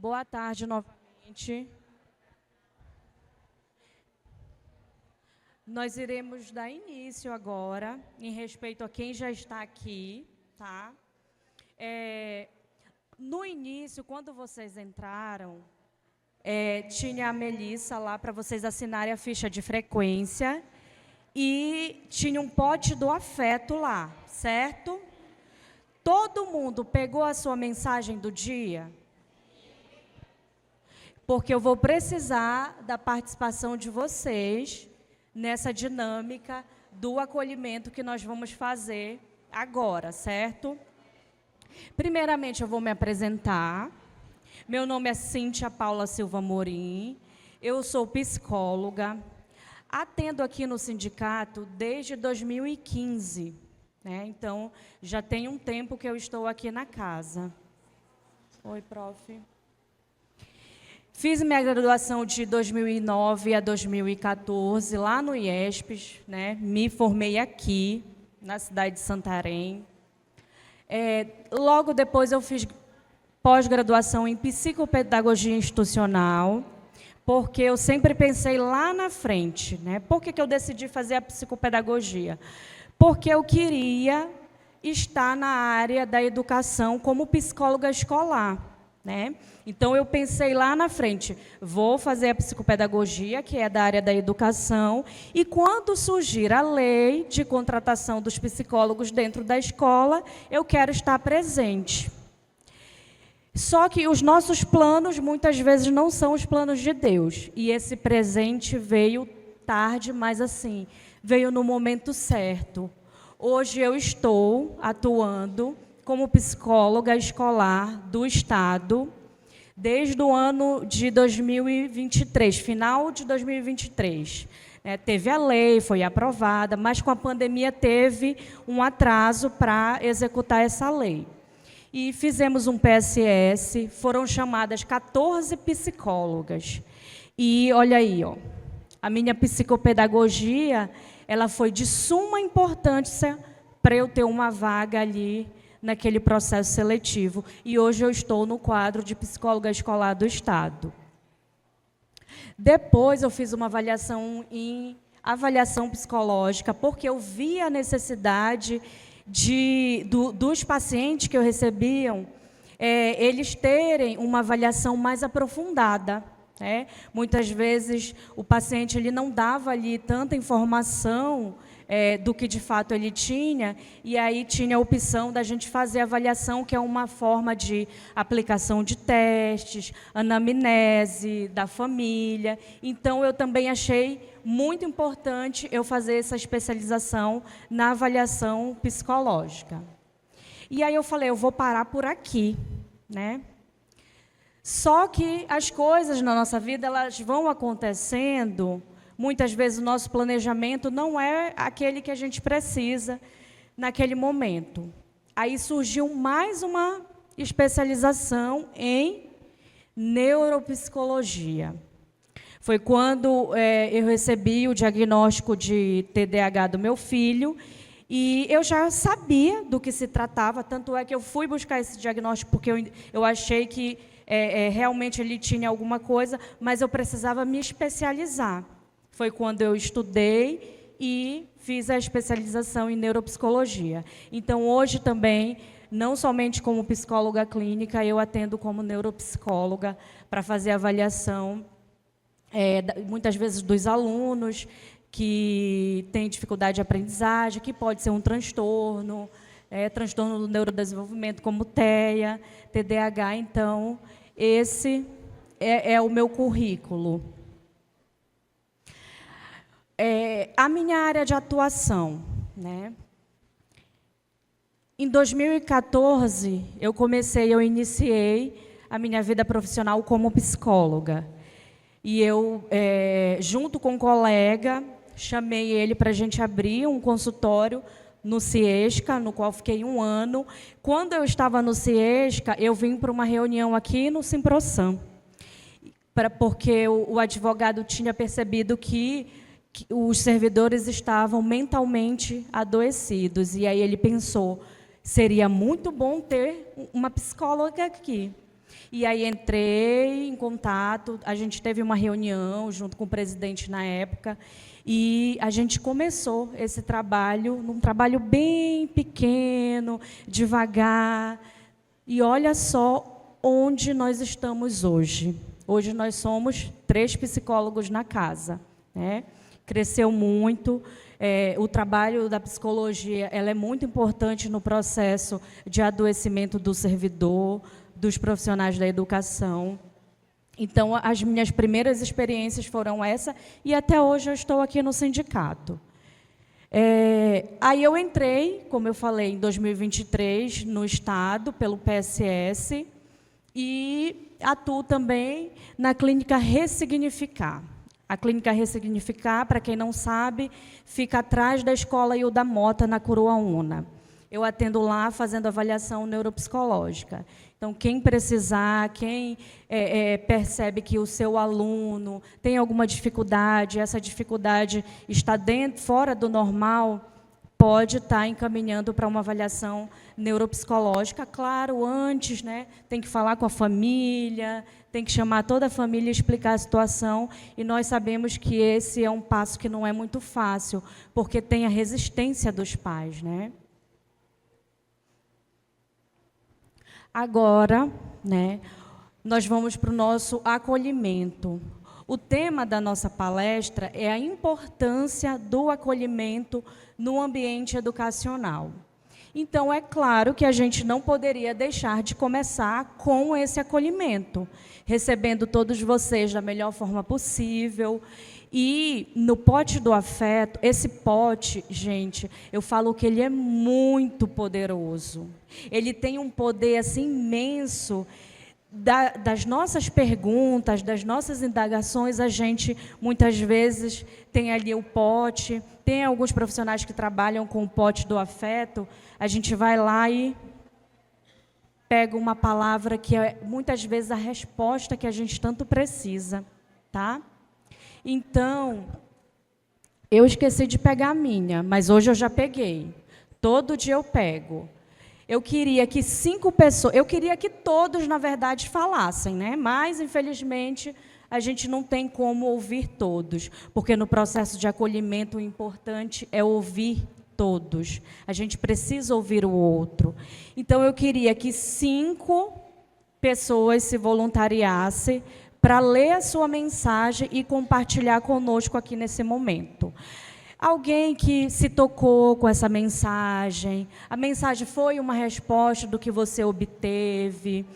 Boa tarde novamente. Nós iremos dar início agora, em respeito a quem já está aqui, tá? No início, quando vocês entraram, tinha a Melissa lá para vocês assinarem a ficha de frequência e tinha um pote do afeto lá, certo? Todo mundo pegou a sua mensagem do dia? Porque eu vou precisar da participação de vocês nessa dinâmica do acolhimento que nós vamos fazer agora, certo? Primeiramente, eu vou me apresentar. Meu nome é Cíntia Paula Silva Morim, eu sou psicóloga, atendo aqui no sindicato desde 2015, né? Então, já tem um tempo que eu estou aqui na casa. Oi, prof. Fiz minha graduação de 2009 a 2014, lá no IESPES, né? Me formei aqui, na cidade de Santarém. Logo depois eu fiz pós-graduação em psicopedagogia institucional, porque eu sempre pensei lá na frente, né? Por que eu decidi fazer a psicopedagogia? Porque eu queria estar na área da educação como psicóloga escolar, né? Então, eu pensei lá na frente, vou fazer a psicopedagogia, que é da área da educação, e quando surgir a lei de contratação dos psicólogos dentro da escola, eu quero estar presente. Só que os nossos planos, muitas vezes, não são os planos de Deus. E esse presente veio tarde, mas assim, veio no momento certo. Hoje eu estou atuando como psicóloga escolar do Estado, desde o ano de 2023, final de 2023. Teve a lei, foi aprovada, mas com a pandemia teve um atraso para executar essa lei. E fizemos um PSS, foram chamadas 14 psicólogas. E olha aí, ó, a minha psicopedagogia, ela foi de suma importância para eu ter uma vaga ali naquele processo seletivo. E hoje eu estou no quadro de psicóloga escolar do Estado. Depois eu fiz uma avaliação em avaliação psicológica, porque eu vi a necessidade dos pacientes que eu recebiam, eles terem uma avaliação mais aprofundada. Muitas vezes o paciente ele não dava ali tanta informação do que de fato ele tinha, e aí tinha a opção da gente fazer a avaliação, que é uma forma de aplicação de testes, anamnese da família. Então, eu também achei muito importante eu fazer essa especialização na avaliação psicológica. E aí eu falei, eu vou parar por aqui, né? Só que as coisas na nossa vida, elas vão acontecendo. Muitas vezes o nosso planejamento não é aquele que a gente precisa naquele momento. Aí surgiu mais uma especialização em neuropsicologia. Foi quando eu recebi o diagnóstico de TDAH do meu filho, e eu já sabia do que se tratava, tanto é que eu fui buscar esse diagnóstico porque eu achei que realmente ele tinha alguma coisa, mas eu precisava me especializar. Foi quando eu estudei e fiz a especialização em neuropsicologia. Então, hoje também, não somente como psicóloga clínica, eu atendo como neuropsicóloga para fazer avaliação, muitas vezes, dos alunos que têm dificuldade de aprendizagem, que pode ser um transtorno, transtorno do neurodesenvolvimento, como TEA, TDAH. Então, esse é o meu currículo. A minha área de atuação, né? Em 2014, eu iniciei a minha vida profissional como psicóloga. E eu, junto com um colega, chamei ele para a gente abrir um consultório no CIESCA, no qual fiquei 1 ano. Quando eu estava no CIESCA, eu vim para uma reunião aqui no Simprosan, porque o advogado tinha percebido que os servidores estavam mentalmente adoecidos. E aí ele pensou, seria muito bom ter uma psicóloga aqui. E aí entrei em contato, a gente teve uma reunião junto com o presidente na época, e a gente começou esse trabalho, num trabalho bem pequeno, devagar, e olha só onde nós estamos hoje. Hoje nós somos 3 psicólogos na casa, né? Cresceu muito. O trabalho da psicologia, ela é muito importante no processo de adoecimento do servidor, dos profissionais da educação. Então, as minhas primeiras experiências foram essa, e até hoje eu estou aqui no sindicato. Aí eu entrei, como eu falei, em 2023, no Estado, pelo PSS, e atuo também na Clínica Ressignificar. A Clínica Ressignificar, para quem não sabe, fica atrás da Escola Hilda Mota, na Curuaúna. Eu atendo lá fazendo avaliação neuropsicológica. Então, quem precisar, quem percebe que o seu aluno tem alguma dificuldade, essa dificuldade está fora do normal, pode estar encaminhando para uma avaliação neuropsicológica. Claro, antes, né, tem que falar com a família, tem que chamar toda a família e explicar a situação, e nós sabemos que esse é um passo que não é muito fácil, porque tem a resistência dos pais, né? Agora, né, nós vamos para o nosso acolhimento. O tema da nossa palestra é a importância do acolhimento no ambiente educacional. Então, é claro que a gente não poderia deixar de começar com esse acolhimento, recebendo todos vocês da melhor forma possível. E no pote do afeto, esse pote, gente, eu falo que ele é muito poderoso. Ele tem um poder assim imenso. Das nossas perguntas, das nossas indagações, a gente muitas vezes tem ali o pote. Tem alguns profissionais que trabalham com o pote do afeto. A gente vai lá e pega uma palavra que é muitas vezes a resposta que a gente tanto precisa, tá? Então, eu esqueci de pegar a minha, mas hoje eu já peguei. Todo dia eu pego. Eu queria que 5 pessoas, eu queria que todos, na verdade, falassem, né? Mas, infelizmente, a gente não tem como ouvir todos, porque no processo de acolhimento o importante é ouvir todos. A gente precisa ouvir o outro. Então, eu queria que 5 pessoas se voluntariassem para ler a sua mensagem e compartilhar conosco aqui nesse momento. Alguém que se tocou com essa mensagem, a mensagem foi uma resposta do que você obteve.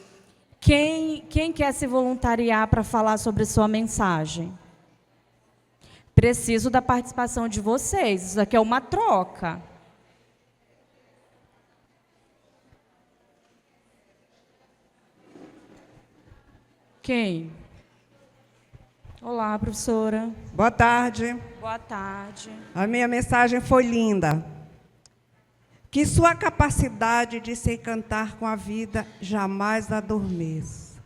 Quem quer se voluntariar para falar sobre sua mensagem? Preciso da participação de vocês, isso aqui é uma troca. Quem? Olá, professora. Boa tarde. Boa tarde. A minha mensagem foi linda. Que sua capacidade de se encantar com a vida jamais adormeça.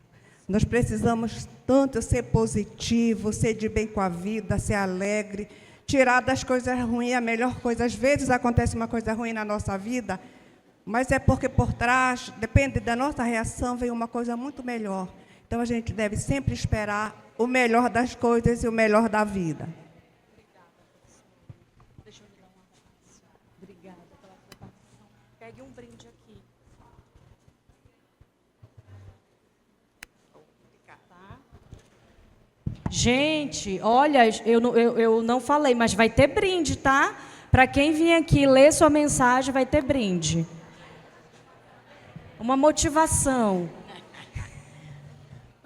Nós precisamos tanto ser positivo, ser de bem com a vida, ser alegre, tirar das coisas ruins a melhor coisa. Às vezes acontece uma coisa ruim na nossa vida, mas é porque por trás, depende da nossa reação, vem uma coisa muito melhor. Então, a gente deve sempre esperar o melhor das coisas e o melhor da vida. Deixa eu lhe dar um abraço. Obrigada pela sua participação. Pegue um brinde aqui. Tá? Gente, olha, eu não falei, mas vai ter brinde, tá? Para quem vir aqui ler sua mensagem, vai ter brinde. Uma motivação.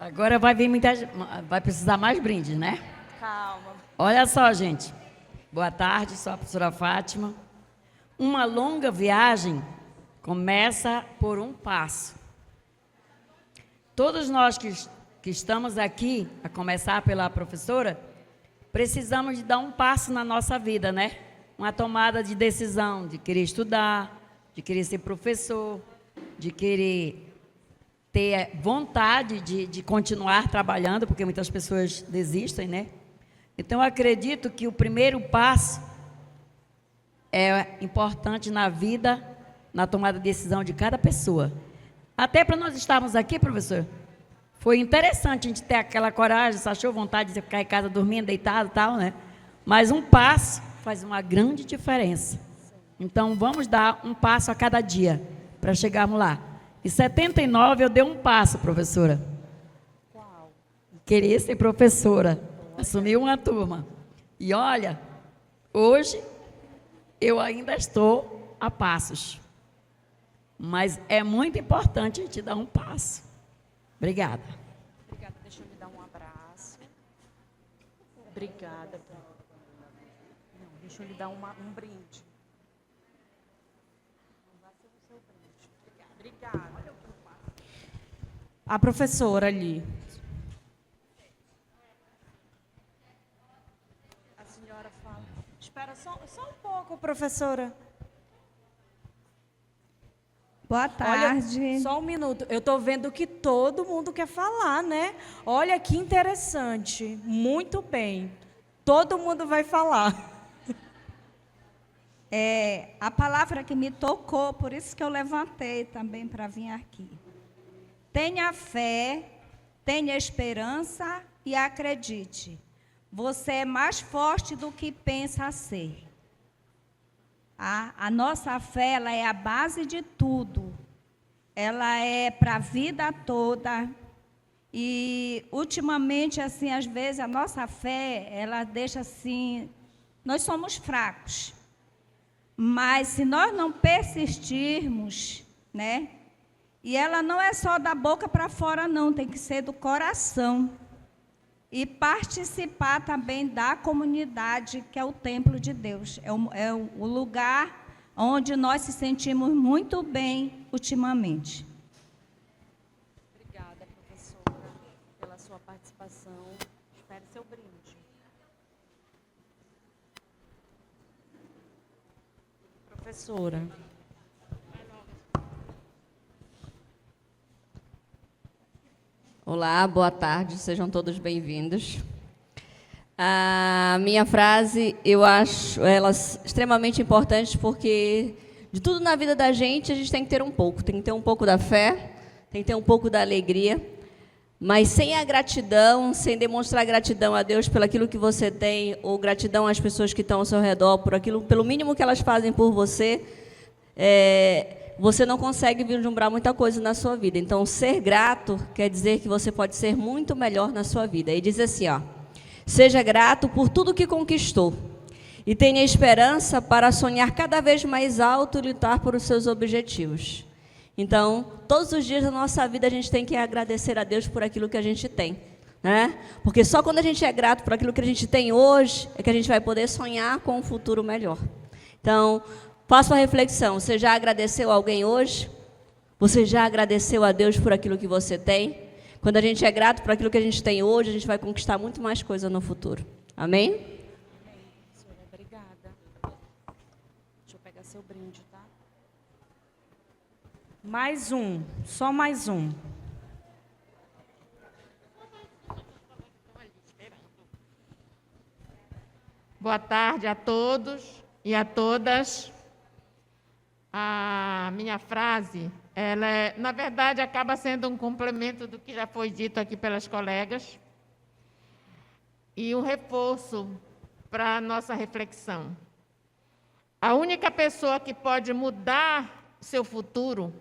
Agora vai precisar mais brindes, né? Calma. Olha só, gente. Boa tarde, sou a professora Fátima. Uma longa viagem começa por um passo. Todos nós que estamos aqui, a começar pela professora, precisamos de dar um passo na nossa vida, né? Uma tomada de decisão, de querer estudar, de querer ser professor, de querer ter vontade de continuar trabalhando, porque muitas pessoas desistem, né? Então, eu acredito que o primeiro passo é importante na vida, na tomada de decisão de cada pessoa. Até para nós estarmos aqui, professor, Foi interessante a gente ter aquela coragem, você achou vontade de ficar em casa dormindo, deitado e tal, né? Mas um passo faz uma grande diferença. Então, vamos dar um passo a cada dia para chegarmos lá. Em 79, eu dei um passo, professora. Qual? Queria ser professora. Assumi uma turma. E olha, hoje eu ainda estou a passos. Mas é muito importante a gente dar um passo. Obrigada. Obrigada, deixa eu lhe dar um abraço. Obrigada. Não, deixa eu lhe dar um brinde. Vai ser o seu brinde. Obrigada. A professora ali. A senhora fala. Espera só um pouco, professora. Boa tarde. Olha, só um minuto. Eu estou vendo que todo mundo quer falar, né? Olha que interessante. Muito bem. Todo mundo vai falar. A palavra que me tocou, por isso que eu levantei também para vir aqui. Tenha fé, tenha esperança e acredite. Você é mais forte do que pensa ser. A nossa fé, ela é a base de tudo. Ela é para a vida toda. E, ultimamente, assim, às vezes, a nossa fé, ela deixa assim... Nós somos fracos. Mas, se nós não persistirmos, né? E ela não é só da boca para fora, não. Tem que ser do coração. E participar também da comunidade, que é o templo de Deus. É o lugar onde nós se sentimos muito bem ultimamente. Obrigada, professora, pela sua participação. Espere seu brinde. Professora. Olá, boa tarde, sejam todos bem-vindos. A minha frase, eu acho ela extremamente importante porque de tudo na vida da gente, a gente tem que ter um pouco. Tem que ter um pouco da fé, tem que ter um pouco da alegria, mas sem a gratidão, sem demonstrar gratidão a Deus pelo aquilo que você tem, ou gratidão às pessoas que estão ao seu redor, por aquilo, pelo mínimo que elas fazem por você, você não consegue vislumbrar muita coisa na sua vida. Então, ser grato quer dizer que você pode ser muito melhor na sua vida. E diz assim, ó, seja grato por tudo que conquistou e tenha esperança para sonhar cada vez mais alto e lutar por os seus objetivos. Então, todos os dias da nossa vida a gente tem que agradecer a Deus por aquilo que a gente tem, né? Porque só quando a gente é grato por aquilo que a gente tem hoje é que a gente vai poder sonhar com um futuro melhor. Então, faça uma reflexão. Você já agradeceu a alguém hoje? Você já agradeceu a Deus por aquilo que você tem? Quando a gente é grato por aquilo que a gente tem hoje, a gente vai conquistar muito mais coisa no futuro. Amém? Professora, obrigada. Deixa eu pegar seu brinde, tá? Mais um, só mais um. Boa tarde a todos e a todas. A minha frase, na verdade, acaba sendo um complemento do que já foi dito aqui pelas colegas e um reforço para a nossa reflexão. A única pessoa que pode mudar seu futuro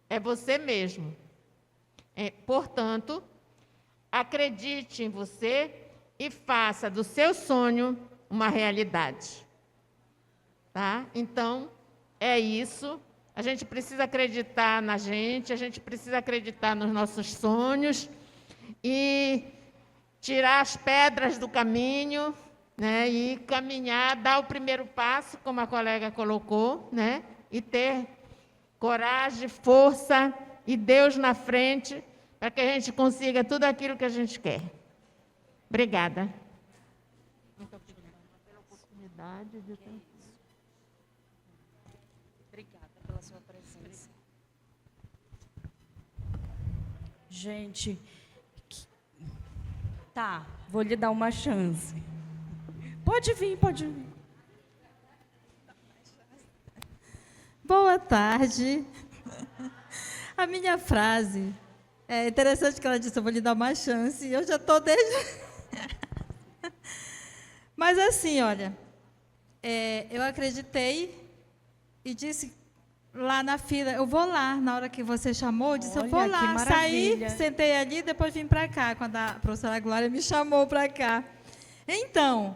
é você mesmo. Portanto, acredite em você e faça do seu sonho uma realidade. Tá? Então, é isso. A gente precisa acreditar na gente, a gente precisa acreditar nos nossos sonhos e tirar as pedras do caminho, né? E caminhar, dar o primeiro passo, como a colega colocou, né? E ter coragem, força e Deus na frente para que a gente consiga tudo aquilo que a gente quer. Obrigada. Muito obrigada pela oportunidade de ter... Obrigada pela sua presença. Gente, tá, vou lhe dar uma chance. Pode vir, pode vir. Boa tarde. A minha frase É interessante que ela disse, eu vou lhe dar uma chance. Eu já estou desde... Mas assim, olha, eu acreditei e disse lá na fila, eu vou lá, na hora que você chamou, eu disse, eu vou Olha, que lá. Saí, maravilha. sentei ali, depois vim para cá, quando a professora Glória me chamou para cá. Então,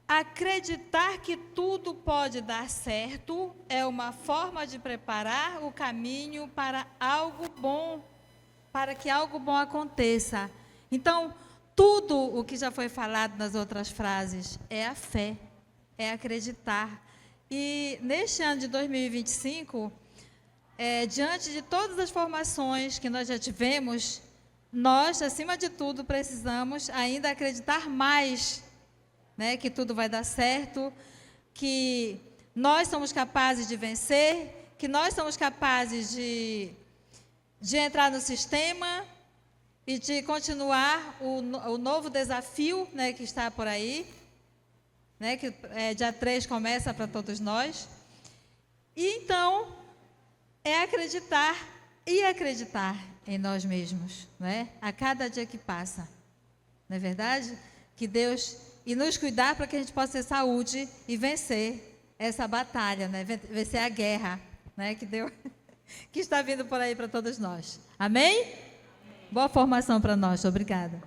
acreditar que tudo pode dar certo é uma forma de preparar o caminho para algo bom, para que algo bom aconteça. Então, tudo o que já foi falado nas outras frases é a fé, é acreditar. E neste ano de 2025, diante de todas as formações que nós já tivemos, nós, acima de tudo, precisamos ainda acreditar mais, né, que tudo vai dar certo, que nós somos capazes de vencer, que nós somos capazes de entrar no sistema e de continuar o novo desafio, né, que está por aí, né, que dia 3 começa para todos nós. E então, é acreditar e acreditar em nós mesmos, né, a cada dia que passa. Não é verdade? Que Deus... E nos cuidar para que a gente possa ter saúde e vencer essa batalha, né, vencer a guerra, né, que está vindo por aí para todos nós. Amém? Boa formação para nós. Obrigada.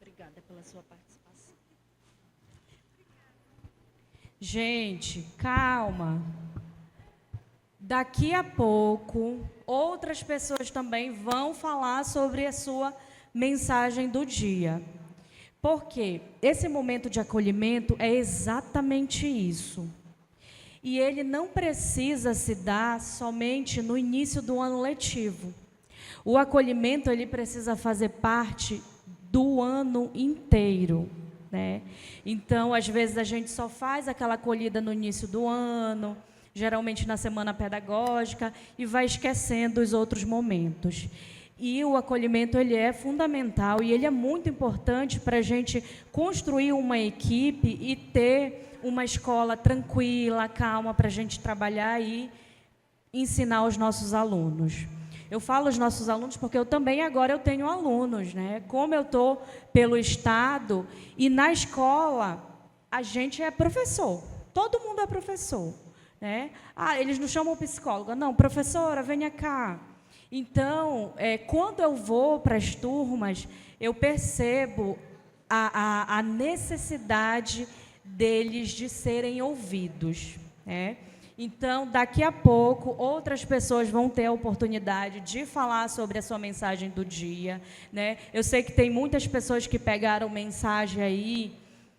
Obrigada pela sua participação. Gente, calma. Daqui a pouco, outras pessoas também vão falar sobre a sua mensagem do dia. Porque esse momento de acolhimento é exatamente isso. E ele não precisa se dar somente no início do ano letivo. O acolhimento, ele precisa fazer parte do ano inteiro, né? Então, às vezes, a gente só faz aquela acolhida no início do ano, geralmente na semana pedagógica, e vai esquecendo os outros momentos. E o acolhimento, ele é fundamental e ele é muito importante para a gente construir uma equipe e ter uma escola tranquila, calma, para a gente trabalhar e ensinar os nossos alunos. Eu falo os nossos alunos porque eu também agora eu tenho alunos, né? Como eu estou pelo estado e na escola a gente é professor, todo mundo é professor, né? Ah, eles não chamam psicóloga, não, professora, venha cá. Então, quando eu vou para as turmas, eu percebo a necessidade deles de serem ouvidos, né? Então, daqui a pouco, outras pessoas vão ter a oportunidade de falar sobre a sua mensagem do dia, né? Eu sei que tem muitas pessoas que pegaram mensagem aí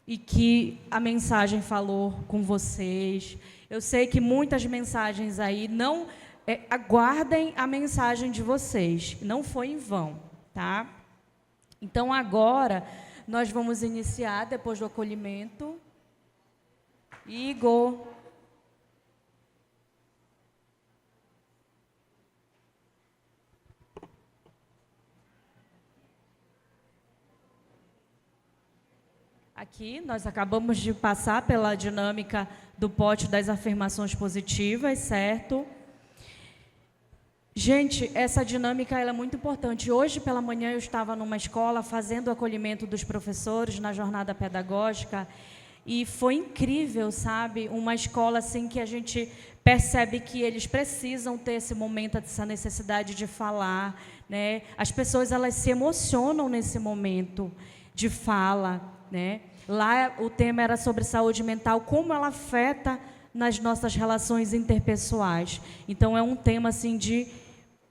e que a mensagem falou com vocês. Eu sei que muitas mensagens aí não... aguardem a mensagem de vocês, não foi em vão, tá? Então, agora, nós vamos iniciar, depois do acolhimento. Igor... Aqui, nós acabamos de passar pela dinâmica do pote das afirmações positivas, certo? Gente, essa dinâmica ela é muito importante. Hoje, pela manhã, eu estava numa escola fazendo o acolhimento dos professores na jornada pedagógica e foi incrível, sabe? Uma escola assim que a gente percebe que eles precisam ter esse momento, essa necessidade de falar, né? As pessoas, elas se emocionam nesse momento de fala, né? Lá o tema era sobre saúde mental, como ela afeta nas nossas relações interpessoais. Então, é um tema assim, de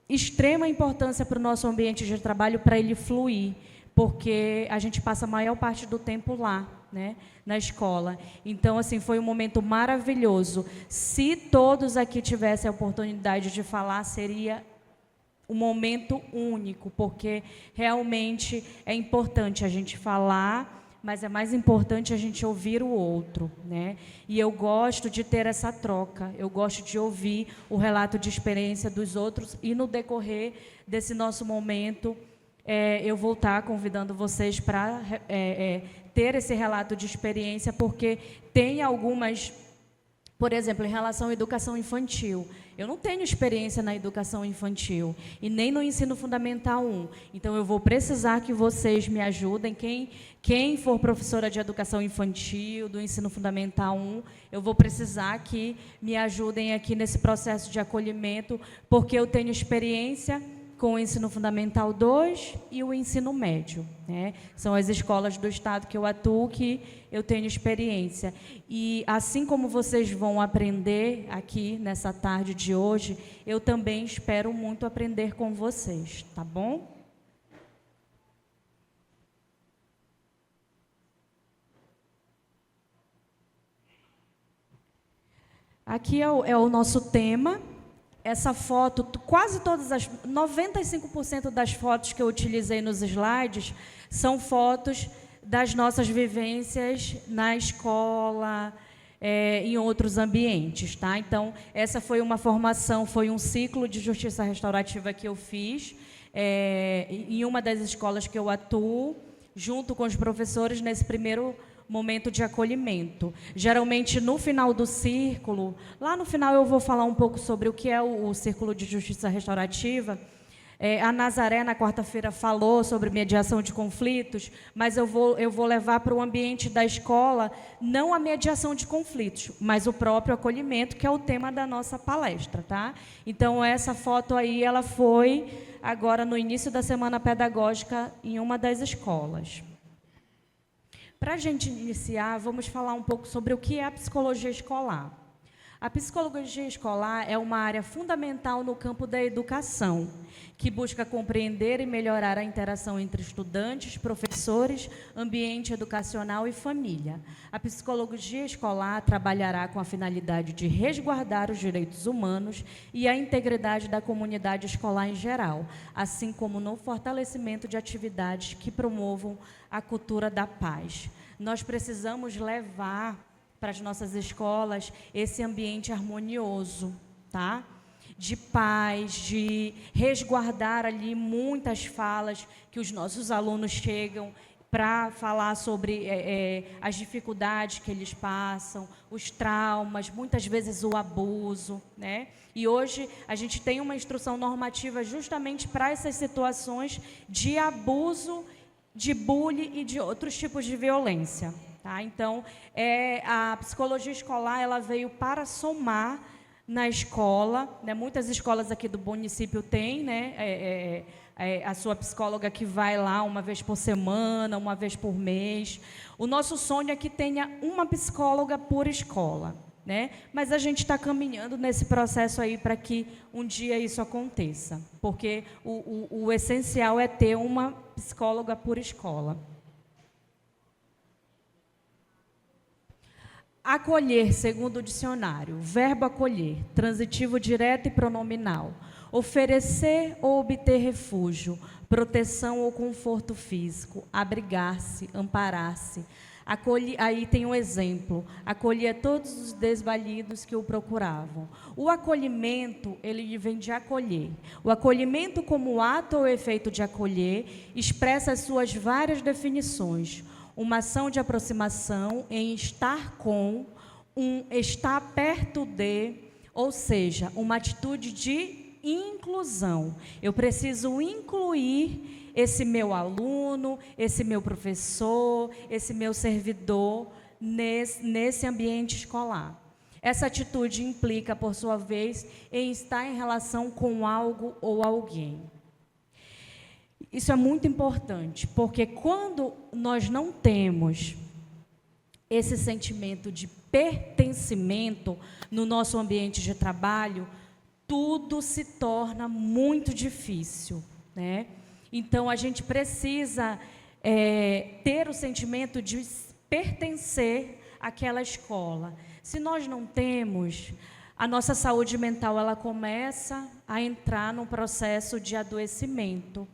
extrema importância para o nosso ambiente de trabalho, para ele fluir, porque a gente passa a maior parte do tempo lá, né, na escola. Então, assim, foi um momento maravilhoso. Se todos aqui tivessem a oportunidade de falar, seria um momento único, porque realmente é importante a gente falar, mas é mais importante a gente ouvir o outro, né? E eu gosto de ter essa troca, eu gosto de ouvir o relato de experiência dos outros e no decorrer desse nosso momento, eu vou estar convidando vocês para ter esse relato de experiência, porque tem algumas Por exemplo, em relação à educação infantil, eu não tenho experiência na educação infantil e nem no ensino fundamental 1. Então, eu vou precisar que vocês me ajudem. Quem for professora de educação infantil, do ensino fundamental 1, eu vou precisar que me ajudem aqui nesse processo de acolhimento, porque eu tenho experiência com o ensino fundamental 2 e o ensino médio, né? São as escolas do estado que eu atuo, que eu tenho experiência. E assim como vocês vão aprender aqui nessa tarde de hoje, eu também espero muito aprender com vocês, tá bom? Aqui é o nosso tema. Essa foto, quase todas 95% das fotos que eu utilizei nos slides são fotos das nossas vivências na escola, em outros ambientes, tá? Então, essa foi uma formação, foi um ciclo de justiça restaurativa que eu fiz em uma das escolas que eu atuo, junto com os professores nesse primeiro momento de acolhimento. Geralmente, no final do círculo, lá no final eu vou falar um pouco sobre o que é o Círculo de Justiça Restaurativa. A Nazaré, na quarta-feira, falou sobre mediação de conflitos, mas eu vou levar para o ambiente da escola, não a mediação de conflitos, mas o próprio acolhimento, que é o tema da nossa palestra, tá? Então, essa foto aí, ela foi agora no início da semana pedagógica em uma das escolas. Para a gente iniciar, vamos falar um pouco sobre o que é a psicologia escolar. A psicologia escolar é uma área fundamental no campo da educação, que busca compreender e melhorar a interação entre estudantes, professores, ambiente educacional e família. A psicologia escolar trabalhará com a finalidade de resguardar os direitos humanos e a integridade da comunidade escolar em geral, assim como no fortalecimento de atividades que promovam a cultura da paz. Nós precisamos levar para as nossas escolas esse ambiente harmonioso, tá? De paz, de resguardar ali muitas falas que os nossos alunos chegam para falar sobre as dificuldades que eles passam, os traumas, muitas vezes o abuso, né? E hoje a gente tem uma instrução normativa justamente para essas situações de abuso, de bullying e de outros tipos de violência, tá? Então, a psicologia escolar, ela veio para somar na escola, né? Muitas escolas aqui do município têm, né, a sua psicóloga que vai lá uma vez por semana, uma vez por mês. O nosso sonho é que tenha uma psicóloga por escola, né? Mas a gente está caminhando nesse processo aí para que um dia isso aconteça, porque o essencial é ter uma psicóloga por escola. Acolher, segundo o dicionário, verbo acolher, transitivo direto e pronominal. Oferecer ou obter refúgio, proteção ou conforto físico, abrigar-se, amparar-se. Aí tem um exemplo: acolhia todos os desvalidos que o procuravam. O acolhimento, ele vem de acolher. O acolhimento, como ato ou efeito de acolher, expressa as suas várias definições. Uma ação de aproximação em estar com, estar perto de, ou seja, uma atitude de inclusão. Eu preciso incluir esse meu aluno, esse meu professor, esse meu servidor nesse ambiente escolar. Essa atitude implica, por sua vez, em estar em relação com algo ou alguém. Isso é muito importante, porque quando nós não temos esse sentimento de pertencimento no nosso ambiente de trabalho, tudo se torna muito difícil, né? Então, a gente precisa ter o sentimento de pertencer àquela escola. Se nós não temos, a nossa saúde mental ela começa a entrar num processo de adoecimento.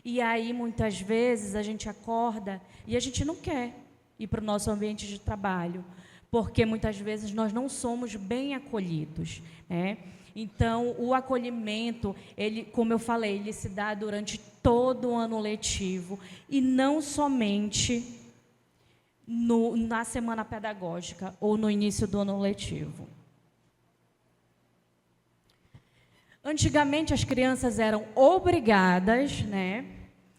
E aí, muitas vezes, a gente acorda e a gente não quer ir para o nosso ambiente de trabalho, porque muitas vezes nós não somos bem acolhidos, né? Então, o acolhimento, ele, como eu falei, ele se dá durante todo o ano letivo e não somente na semana pedagógica ou no início do ano letivo. Antigamente, as crianças eram obrigadas, né,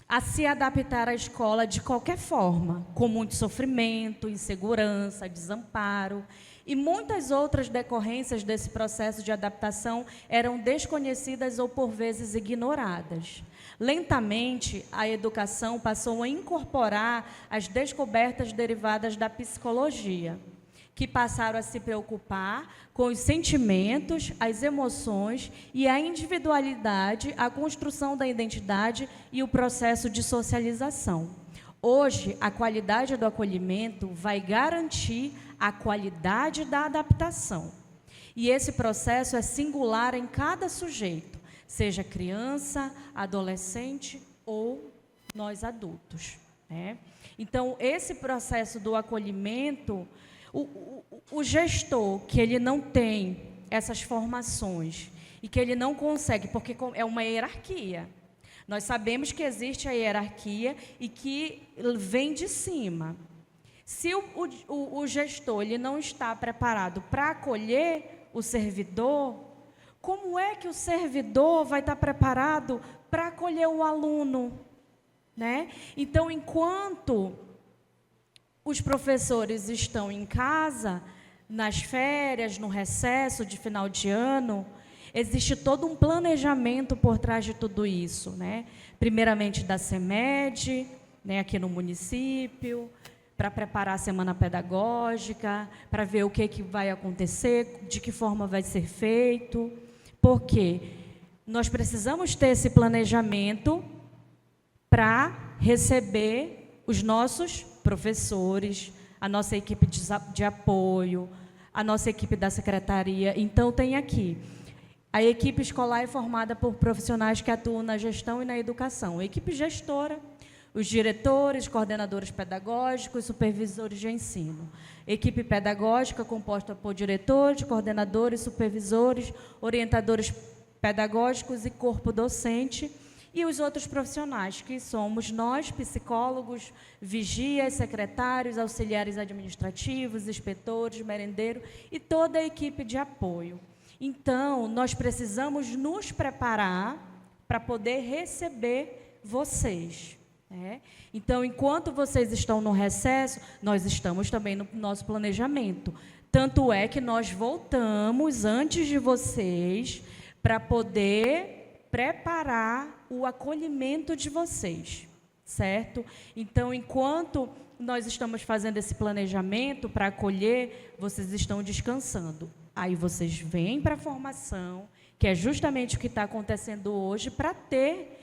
a se adaptar à escola de qualquer forma, com muito sofrimento, insegurança, desamparo. E muitas outras decorrências desse processo de adaptação eram desconhecidas ou, por vezes, ignoradas. Lentamente, a educação passou a incorporar as descobertas derivadas da psicologia, que passaram a se preocupar com os sentimentos, as emoções e a individualidade, a construção da identidade e o processo de socialização. Hoje, a qualidade do acolhimento vai garantir a qualidade da adaptação. E esse processo é singular em cada sujeito, seja criança, adolescente ou nós adultos, né? Então, esse processo do acolhimento, o gestor que ele não tem essas formações e que ele não consegue, porque é uma hierarquia. Nós sabemos que existe a hierarquia e que vem de cima. Se o gestor ele não está preparado para acolher o servidor, como é que o servidor vai estar preparado para acolher o aluno, né? Então, enquanto os professores estão em casa, nas férias, no recesso de final de ano, existe todo um planejamento por trás de tudo isso, né? Primeiramente da CEMED, né, aqui no município, para preparar a semana pedagógica, para ver o que vai acontecer, de que forma vai ser feito, porque nós precisamos ter esse planejamento para receber os nossos professores, a nossa equipe de apoio, a nossa equipe da secretaria. Então, tem aqui, a equipe escolar é formada por profissionais que atuam na gestão e na educação. A equipe gestora, os diretores, coordenadores pedagógicos, supervisores de ensino. Equipe pedagógica composta por diretores, coordenadores, supervisores, orientadores pedagógicos e corpo docente, e os outros profissionais, que somos nós, psicólogos, vigias, secretários, auxiliares administrativos, inspetores, merendeiros e toda a equipe de apoio. Então, nós precisamos nos preparar para poder receber vocês, né? Então, enquanto vocês estão no recesso, nós estamos também no nosso planejamento. Tanto é que nós voltamos antes de vocês para poder preparar o acolhimento de vocês, certo? Então, enquanto nós estamos fazendo esse planejamento para acolher, vocês estão descansando. Aí vocês vêm para a formação, que é justamente o que está acontecendo hoje, para ter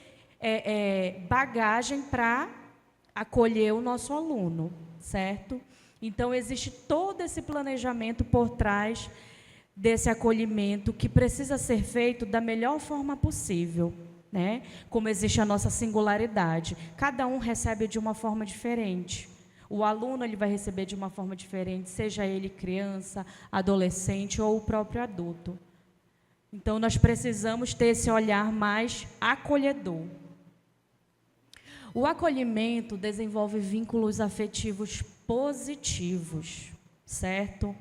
bagagem para acolher o nosso aluno, certo? Então, existe todo esse planejamento por trás desse acolhimento que precisa ser feito da melhor forma possível, né? Como existe a nossa singularidade. Cada um recebe de uma forma diferente. O aluno ele vai receber de uma forma diferente, seja ele criança, adolescente ou o próprio adulto. Então, nós precisamos ter esse olhar mais acolhedor. O acolhimento desenvolve vínculos afetivos positivos, certo?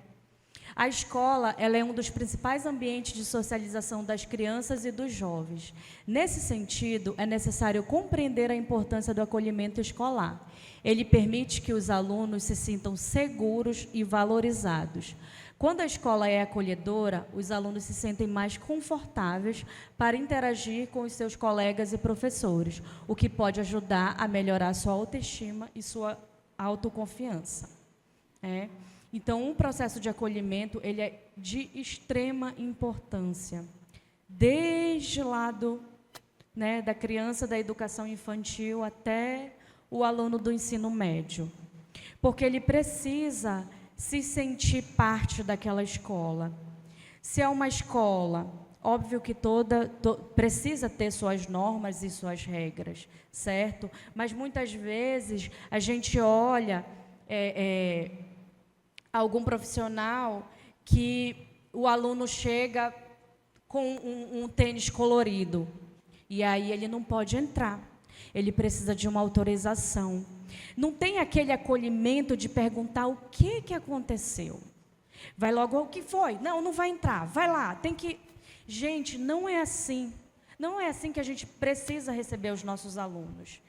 A escola ela é um dos principais ambientes de socialização das crianças e dos jovens. Nesse sentido, é necessário compreender a importância do acolhimento escolar. Ele permite que os alunos se sintam seguros e valorizados. Quando a escola é acolhedora, os alunos se sentem mais confortáveis para interagir com os seus colegas e professores, o que pode ajudar a melhorar sua autoestima e sua autoconfiança. Então, um processo de acolhimento ele é de extrema importância, desde o lado, né, da criança, da educação infantil, até o aluno do ensino médio, porque ele precisa se sentir parte daquela escola. Se é uma escola, óbvio que precisa ter suas normas e suas regras, certo? Mas muitas vezes a gente olha algum profissional que o aluno chega com um tênis colorido e aí ele não pode entrar. Ele precisa de uma autorização. Não tem aquele acolhimento de perguntar o que aconteceu. Vai logo, o que foi? Não vai entrar, vai lá, tem que... Gente, não é assim. Não é assim que a gente precisa receber os nossos alunos.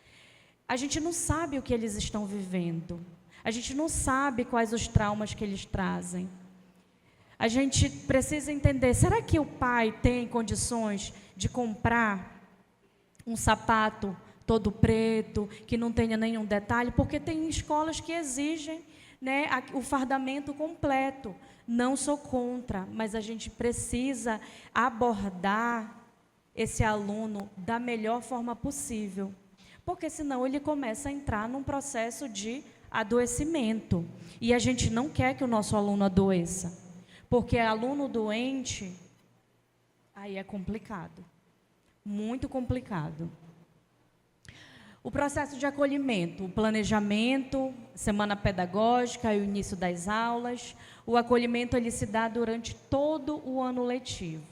A gente não sabe o que eles estão vivendo. A gente não sabe quais os traumas que eles trazem. A gente precisa entender, será que o pai tem condições de comprar um sapato todo preto, que não tenha nenhum detalhe? Porque tem escolas que exigem, né, o fardamento completo. Não sou contra, mas a gente precisa abordar esse aluno da melhor forma possível. Porque senão ele começa a entrar num processo de adoecimento. E a gente não quer que o nosso aluno adoeça. Porque aluno doente, aí é complicado. Muito complicado. O processo de acolhimento, o planejamento, semana pedagógica e o início das aulas. O acolhimento ele se dá durante todo o ano letivo,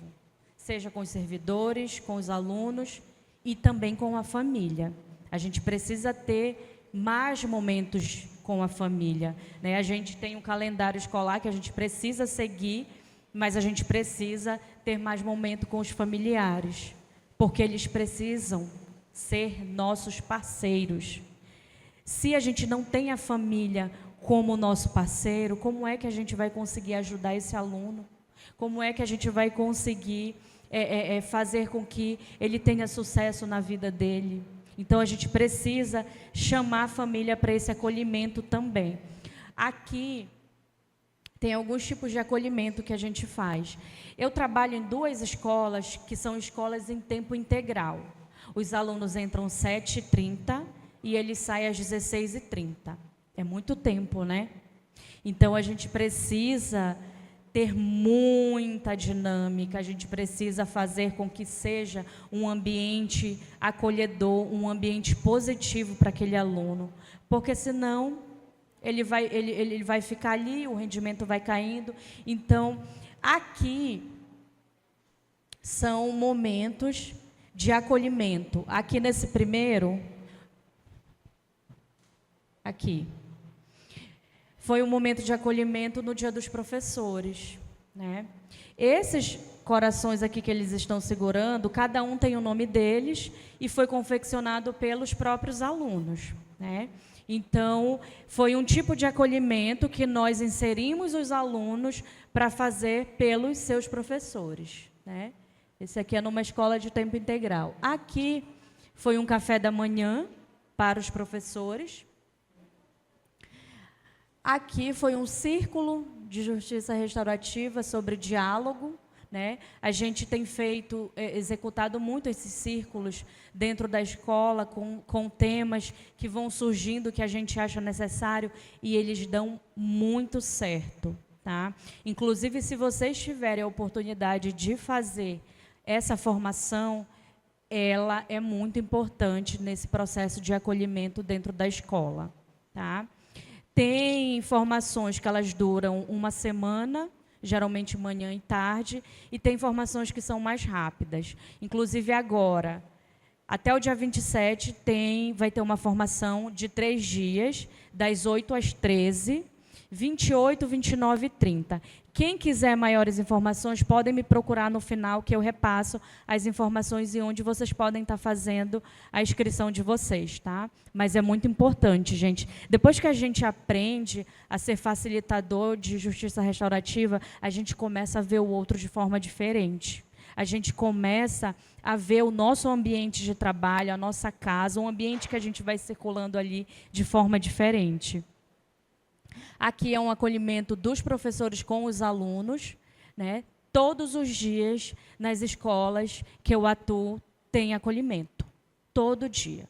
seja com os servidores, com os alunos e também com a família. A gente precisa ter mais momentos com a família, né? A gente tem um calendário escolar que a gente precisa seguir, mas a gente precisa ter mais momento com os familiares, porque eles precisam ser nossos parceiros. Se a gente não tem a família como nosso parceiro, como é que a gente vai conseguir ajudar esse aluno? Como é que a gente vai conseguir fazer com que ele tenha sucesso na vida dele? Então, a gente precisa chamar a família para esse acolhimento também. Aqui, tem alguns tipos de acolhimento que a gente faz. Eu trabalho em 2 escolas, que são escolas em tempo integral. Os alunos entram às 7h30 e eles saem às 16h30. É muito tempo, né? Então, a gente precisa ter muita dinâmica, a gente precisa fazer com que seja um ambiente acolhedor, um ambiente positivo para aquele aluno, porque senão ele vai ficar ali, o rendimento vai caindo. Então, aqui são momentos de acolhimento. Aqui nesse primeiro, aqui, foi um momento de acolhimento no Dia dos Professores, né? Esses corações aqui que eles estão segurando, cada um tem o nome deles e foi confeccionado pelos próprios alunos, né? Então, foi um tipo de acolhimento que nós inserimos os alunos para fazer pelos seus professores, né? Esse aqui é numa escola de tempo integral. Aqui foi um café da manhã para os professores. Aqui foi um círculo de justiça restaurativa sobre diálogo, né? A gente tem executado muito esses círculos dentro da escola, com temas que vão surgindo, que a gente acha necessário, e eles dão muito certo, tá? Inclusive, se vocês tiverem a oportunidade de fazer essa formação, ela é muito importante nesse processo de acolhimento dentro da escola, tá? Tem formações que elas duram uma semana, geralmente manhã e tarde, e tem formações que são mais rápidas. Inclusive agora, até o dia 27, vai ter uma formação de 3 dias, das 8 às 13, 28, 29 e 30. Quem quiser maiores informações, podem me procurar no final, que eu repasso as informações e onde vocês podem estar fazendo a inscrição de vocês, tá? Mas é muito importante, gente. Depois que a gente aprende a ser facilitador de justiça restaurativa, a gente começa a ver o outro de forma diferente. A gente começa a ver o nosso ambiente de trabalho, a nossa casa, um ambiente que a gente vai circulando ali de forma diferente. Aqui é um acolhimento dos professores com os alunos, né? Todos os dias, nas escolas que eu atuo, tem acolhimento. Todo dia.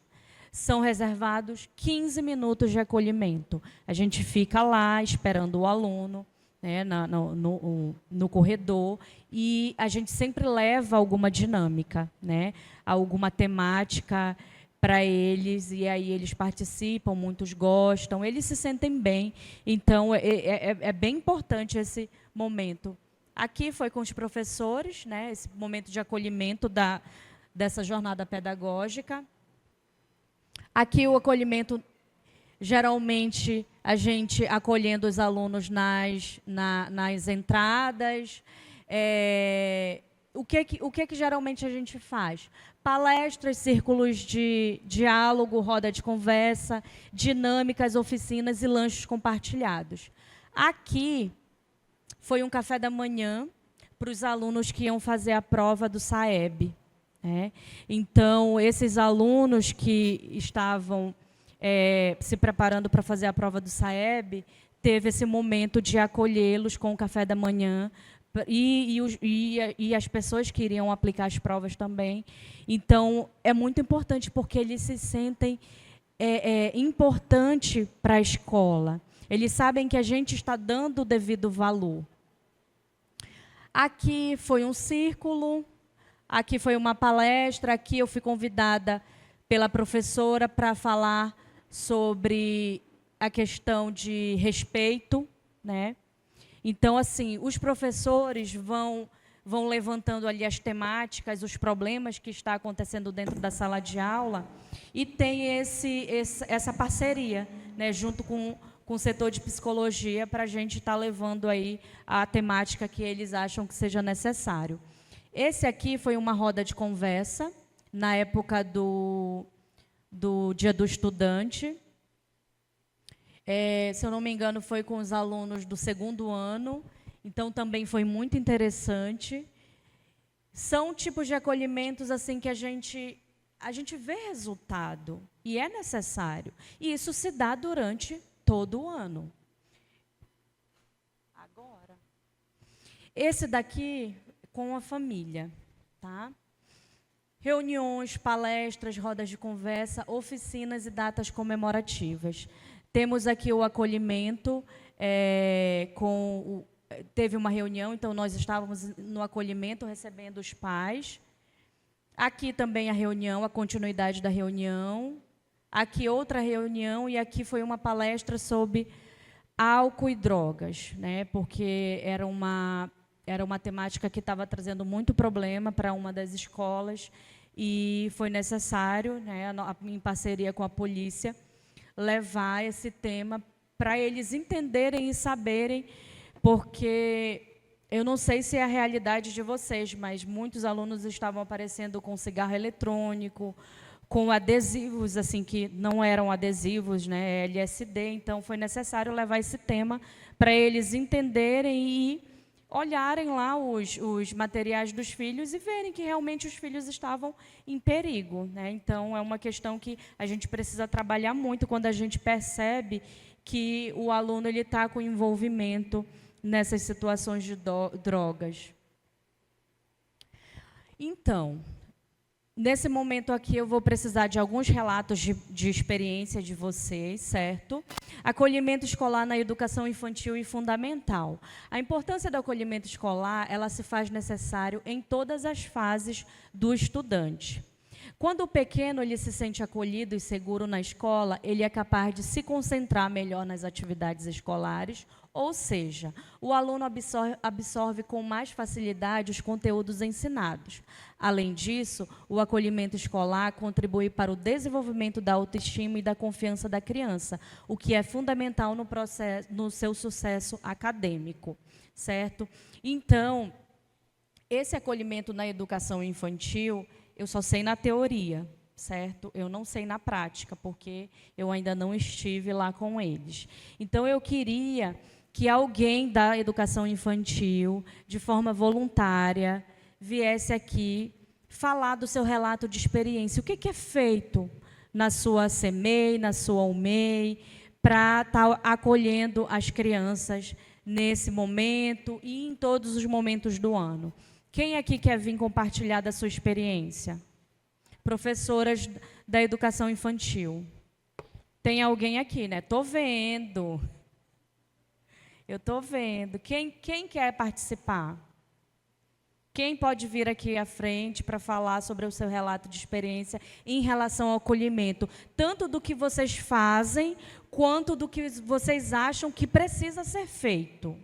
São reservados 15 minutos de acolhimento. A gente fica lá esperando o aluno, né, no corredor, e a gente sempre leva alguma dinâmica, né? Alguma temática para eles, e aí eles participam, muitos gostam, eles se sentem bem. Então, é bem importante esse momento. Aqui foi com os professores, né, esse momento de acolhimento dessa jornada pedagógica. Aqui o acolhimento, geralmente, a gente acolhendo os alunos nas entradas, o que geralmente a gente faz? Palestras, círculos de diálogo, roda de conversa, dinâmicas, oficinas e lanches compartilhados. Aqui foi um café da manhã para os alunos que iam fazer a prova do SAEB. Né? Então, esses alunos que estavam se preparando para fazer a prova do SAEB, teve esse momento de acolhê-los com o café da manhã, e as pessoas que iriam aplicar as provas também. Então, é muito importante, porque eles se sentem importante para a escola. Eles sabem que a gente está dando o devido valor. Aqui foi um círculo, aqui foi uma palestra, aqui eu fui convidada pela professora para falar sobre a questão de respeito, né? Então, assim, os professores vão levantando ali as temáticas, os problemas que está acontecendo dentro da sala de aula, e tem essa parceria, né, junto com o setor de psicologia, para a gente estar levando aí a temática que eles acham que seja necessário. Esse aqui foi uma roda de conversa, na época do Dia do Estudante. Se eu não me engano, foi com os alunos do 2º ano, então também foi muito interessante. São tipos de acolhimentos assim que a gente vê resultado, e é necessário. E isso se dá durante todo o ano. Agora, esse daqui com a família, tá? Reuniões, palestras, rodas de conversa, oficinas e datas comemorativas. Temos aqui o acolhimento, teve uma reunião, então nós estávamos no acolhimento recebendo os pais. Aqui também a reunião, a continuidade da reunião. Aqui outra reunião, e aqui foi uma palestra sobre álcool e drogas, né? Porque era uma temática que estava trazendo muito problema para uma das escolas, e foi necessário, né, em parceria com a polícia, levar esse tema para eles entenderem e saberem, porque eu não sei se é a realidade de vocês, mas muitos alunos estavam aparecendo com cigarro eletrônico, com adesivos, assim, que não eram adesivos, né, LSD. Então, foi necessário levar esse tema para eles entenderem e olharem lá os materiais dos filhos e verem que realmente os filhos estavam em perigo, né? Então, é uma questão que a gente precisa trabalhar muito quando a gente percebe que o aluno está com envolvimento nessas situações de drogas. Então, nesse momento aqui, eu vou precisar de alguns relatos de experiência de vocês, certo? Acolhimento escolar na educação infantil e fundamental. A importância do acolhimento escolar, ela se faz necessário em todas as fases do estudante. Quando o pequeno ele se sente acolhido e seguro na escola, ele é capaz de se concentrar melhor nas atividades escolares, ou seja, o aluno absorve com mais facilidade os conteúdos ensinados. Além disso, o acolhimento escolar contribui para o desenvolvimento da autoestima e da confiança da criança, o que é fundamental no seu sucesso acadêmico, certo? Então, esse acolhimento na educação infantil, eu só sei na teoria, certo? Eu não sei na prática, porque eu ainda não estive lá com eles. Então, eu queria que alguém da educação infantil, de forma voluntária, viesse aqui falar do seu relato de experiência. O que é feito na sua CEMEI, na sua UMEI, para estar acolhendo as crianças nesse momento e em todos os momentos do ano? Quem aqui quer vir compartilhar da sua experiência? Professoras da educação infantil. Tem alguém aqui, né? Estou vendo. Eu estou vendo. Quem quer participar? Quem pode vir aqui à frente para falar sobre o seu relato de experiência em relação ao acolhimento? Tanto do que vocês fazem, quanto do que vocês acham que precisa ser feito.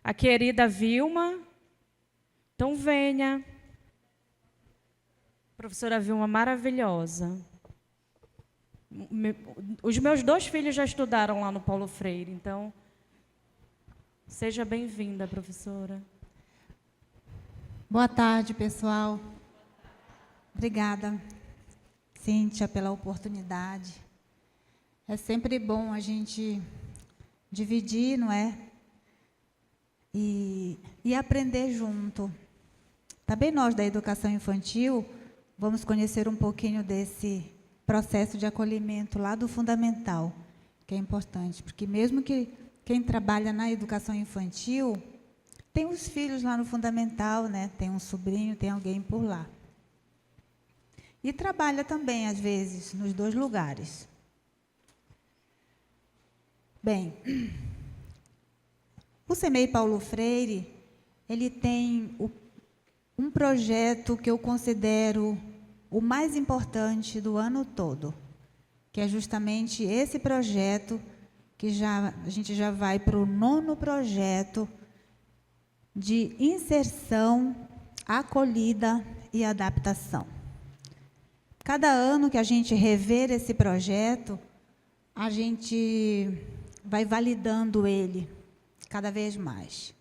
A querida Vilma. Então, venha. Professora Vilma, maravilhosa. Os meus 2 filhos já estudaram lá no Paulo Freire, então, seja bem-vinda, professora. Boa tarde, pessoal. Obrigada, Cíntia, pela oportunidade. É sempre bom a gente dividir, não é? E aprender junto. Também nós, da educação infantil, vamos conhecer um pouquinho desse processo de acolhimento lá do fundamental, que é importante, porque mesmo que quem trabalha na educação infantil tem os filhos lá no fundamental, né? Tem um sobrinho, tem alguém por lá. E trabalha também, às vezes, nos 2 lugares. Bem, o CEMEI Paulo Freire, ele tem um projeto que eu considero o mais importante do ano todo, que é justamente esse projeto, que a gente já vai para o 9º projeto de inserção, acolhida e adaptação. Cada ano que a gente rever esse projeto, a gente vai validando ele cada vez mais.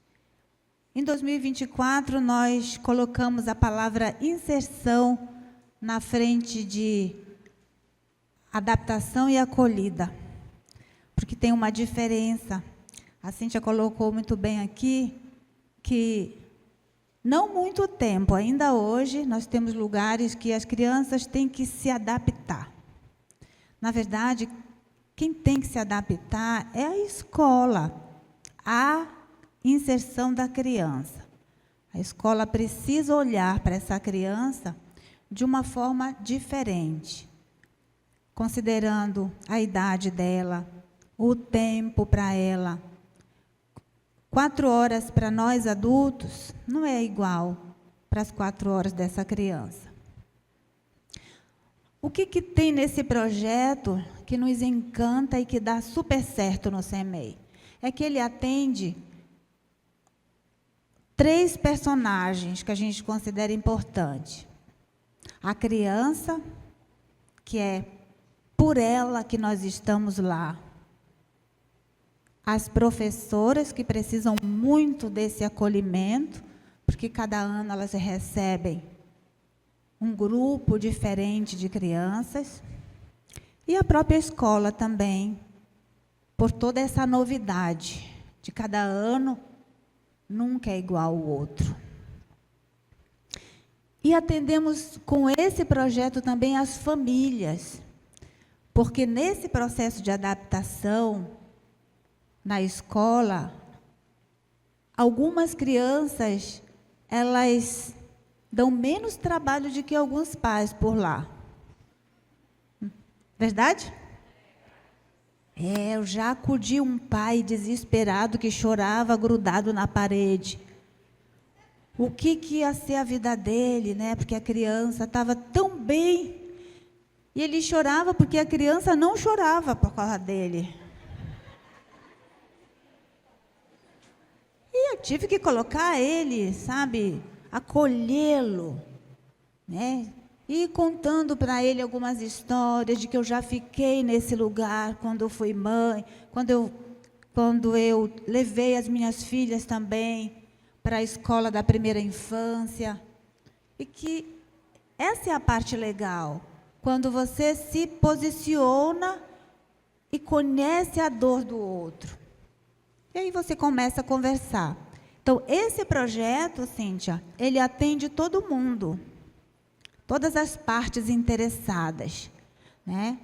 Em 2024, nós colocamos a palavra inserção na frente de adaptação e acolhida, porque tem uma diferença. A Cíntia colocou muito bem aqui que não muito tempo, ainda hoje, nós temos lugares que as crianças têm que se adaptar. Na verdade, quem tem que se adaptar é a escola, a inserção da criança. A escola precisa olhar para essa criança de uma forma diferente, considerando a idade dela, o tempo para ela. 4 horas para nós adultos não é igual para as 4 horas dessa criança. O que tem nesse projeto que nos encanta e que dá super certo no CEMEI? É que ele atende 3 personagens que a gente considera importante. A criança, que é por ela que nós estamos lá. As professoras, que precisam muito desse acolhimento, porque cada ano elas recebem um grupo diferente de crianças. E a própria escola também, por toda essa novidade de cada ano, nunca é igual ao outro. E atendemos com esse projeto também as famílias, porque nesse processo de adaptação na escola, algumas crianças, elas dão menos trabalho do que alguns pais por lá. Verdade? Eu já acudi um pai desesperado que chorava grudado na parede. O que ia ser a vida dele, né? Porque a criança estava tão bem. E ele chorava porque a criança não chorava por causa dele. E eu tive que colocar ele, sabe, acolhê-lo, né? E contando para ele algumas histórias de que eu já fiquei nesse lugar quando eu fui mãe, quando eu levei as minhas filhas também para a escola da primeira infância. E que essa é a parte legal, quando você se posiciona e conhece a dor do outro. E aí você começa a conversar. Então, esse projeto, Cíntia, ele atende todo mundo, todas as partes interessadas, né?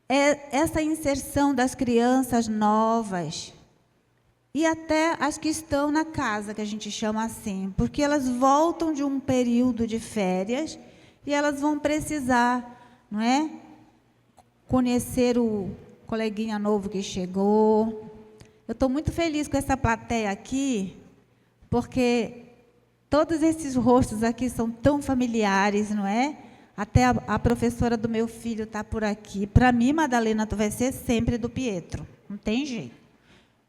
Essa inserção das crianças novas e até as que estão na casa, que a gente chama assim, porque elas voltam de um período de férias e elas vão precisar, não é? Conhecer o coleguinha novo que chegou. Eu estou muito feliz com essa plateia aqui, porque todos esses rostos aqui são tão familiares, não é? Até a professora do meu filho está por aqui. Para mim, Madalena, tu vai ser sempre do Pietro. Não tem jeito.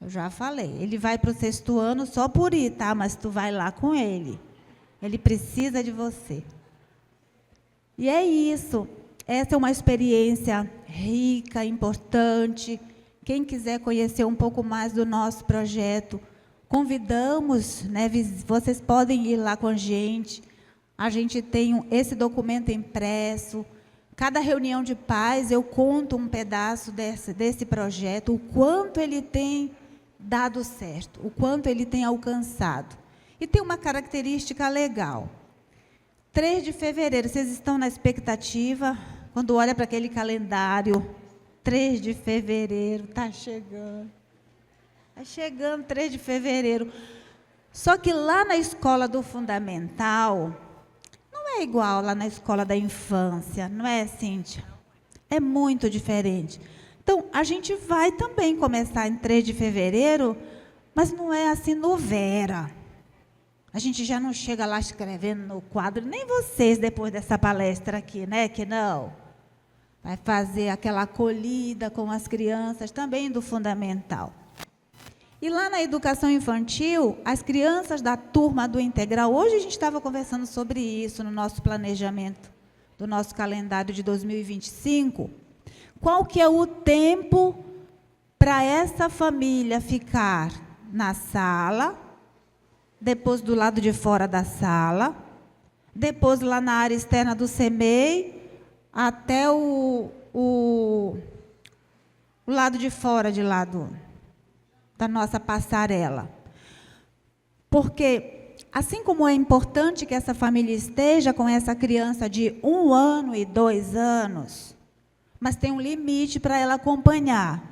Eu já falei. Ele vai para o 6º ano só por ir, tá? Mas tu vai lá com ele. Ele precisa de você. E é isso. Essa é uma experiência rica, importante. Quem quiser conhecer um pouco mais do nosso projeto, convidamos, né, vocês podem ir lá com a gente. A gente tem esse documento impresso. Cada reunião de pais eu conto um pedaço desse projeto, o quanto ele tem dado certo, o quanto ele tem alcançado. E tem uma característica legal. 3 de fevereiro, vocês estão na expectativa? Quando olha para aquele calendário, 3 de fevereiro, está chegando. Está chegando 3 de fevereiro. Só que lá na escola do fundamental, não é igual lá na escola da infância, não é, Cíntia? É muito diferente. Então, a gente vai também começar em 3 de fevereiro, mas não é assim no Vera. A gente já não chega lá escrevendo no quadro, nem vocês depois dessa palestra aqui, né? Que não. Vai fazer aquela acolhida com as crianças também do fundamental. E lá na educação infantil, as crianças da turma do integral, hoje a gente estava conversando sobre isso no nosso planejamento do nosso calendário de 2025. Qual que é o tempo para essa família ficar na sala, depois do lado de fora da sala, depois lá na área externa do CEMEI, até o lado de fora da nossa passarela. Porque, assim como é importante que essa família esteja com essa criança de 1 ano e 2 anos, mas tem um limite para ela acompanhar.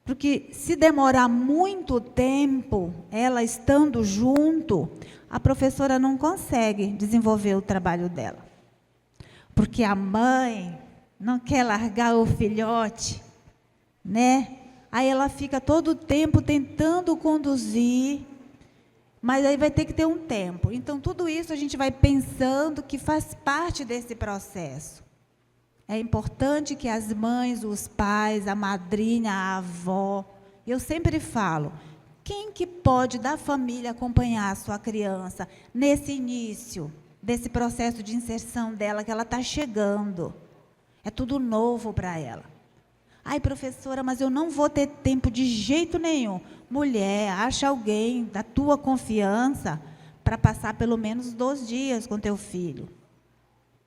Porque se demorar muito tempo, ela estando junto, a professora não consegue desenvolver o trabalho dela. Porque a mãe não quer largar o filhote, né? Aí ela fica todo o tempo tentando conduzir, mas aí vai ter que ter um tempo. Então, tudo isso a gente vai pensando que faz parte desse processo. É importante que as mães, os pais, a madrinha, a avó, eu sempre falo, quem que pode da família acompanhar a sua criança nesse início, desse processo de inserção dela, que ela está chegando? É tudo novo para ela. Ai, professora, mas eu não vou ter tempo de jeito nenhum. Mulher, acha alguém da tua confiança para passar pelo menos 2 dias com teu filho,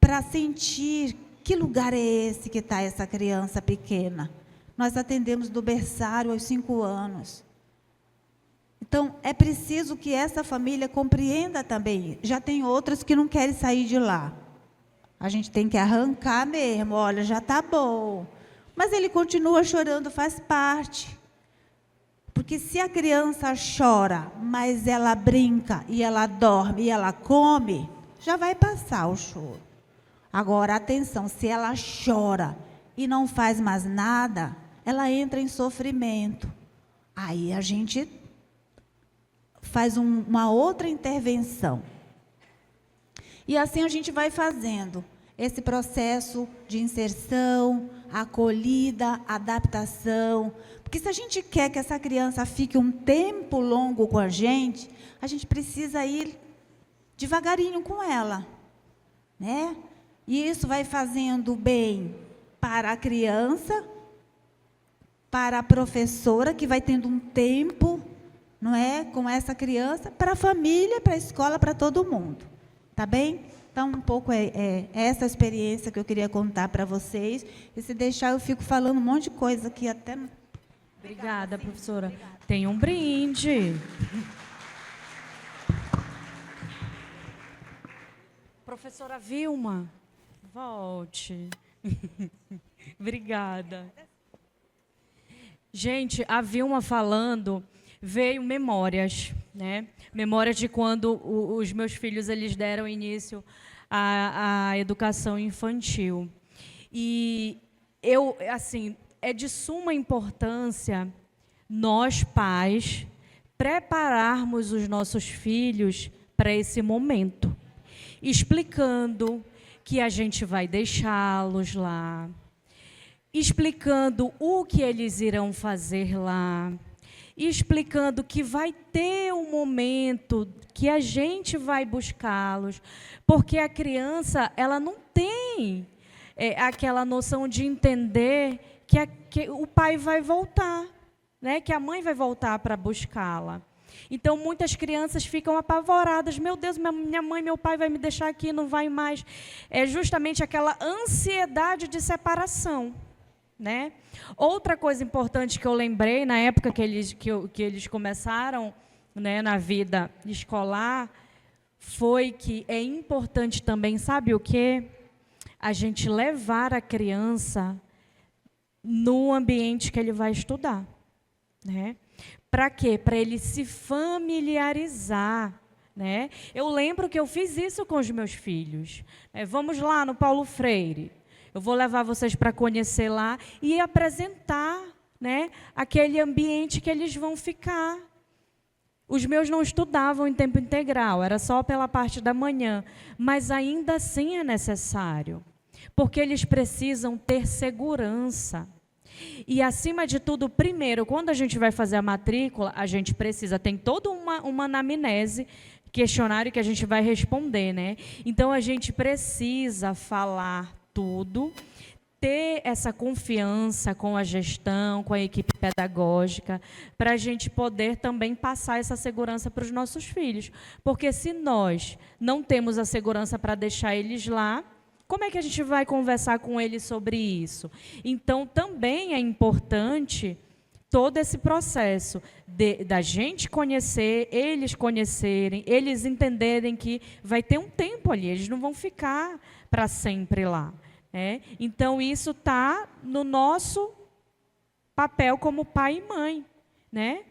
para sentir que lugar é esse que está essa criança pequena. Nós atendemos do berçário aos 5 anos. Então, é preciso que essa família compreenda também. Já tem outras que não querem sair de lá. A gente tem que arrancar mesmo. Olha, já está bom. Mas ele continua chorando, faz parte. Porque se a criança chora, mas ela brinca, e ela dorme, e ela come, já vai passar o choro. Agora, atenção, se ela chora e não faz mais nada, ela entra em sofrimento. Aí a gente faz uma outra intervenção. E assim a gente vai fazendo esse processo de inserção, acolhida, adaptação. Porque se a gente quer que essa criança fique um tempo longo com a gente precisa ir devagarinho com ela, né? E isso vai fazendo bem para a criança, para a professora, que vai tendo um tempo, não é, com essa criança, para a família, para a escola, para todo mundo. Tá bem? Então, um pouco é essa experiência que eu queria contar para vocês. E se deixar, eu fico falando um monte de coisa aqui até... Obrigada, professora. Obrigada. Tem um brinde. Professora Vilma, volte. Obrigada. Gente, a Vilma falando, veio memórias, né? Memórias de quando os meus filhos eles deram início à educação infantil. E eu, assim, é de suma importância nós, pais, prepararmos os nossos filhos para esse momento, explicando que a gente vai deixá-los lá, explicando o que eles irão fazer lá, explicando que vai ter um momento que a gente vai buscá-los, porque a criança, ela não tem aquela noção de entender que o pai vai voltar, né? Que a mãe vai voltar para buscá-la. Então, muitas crianças ficam apavoradas. Meu Deus, minha mãe, meu pai vai me deixar aqui, não vai mais. É justamente aquela ansiedade de separação, né? Outra coisa importante que eu lembrei, na época que eles começaram, né, na vida escolar, foi que é importante também, sabe o quê? A gente levar a criança no ambiente que ele vai estudar, né? Para quê? Para ele se familiarizar, né? Eu lembro que eu fiz isso com os meus filhos. Vamos lá no Paulo Freire. Eu vou levar vocês para conhecer lá e apresentar, né, aquele ambiente que eles vão ficar. Os meus não estudavam em tempo integral, era só pela parte da manhã, mas ainda assim é necessário, porque eles precisam ter segurança. E, acima de tudo, primeiro, quando a gente vai fazer a matrícula, a gente precisa, tem toda uma anamnese, questionário que a gente vai responder, né? Então, a gente precisa falar tudo, ter essa confiança com a gestão, com a equipe pedagógica, para a gente poder também passar essa segurança para os nossos filhos. Porque se nós não temos a segurança para deixar eles lá, como é que a gente vai conversar com eles sobre isso? Então, também é importante todo esse processo da gente conhecer, eles conhecerem, eles entenderem que vai ter um tempo ali, eles não vão ficar para sempre lá. Então, isso está no nosso papel como pai e mãe, né?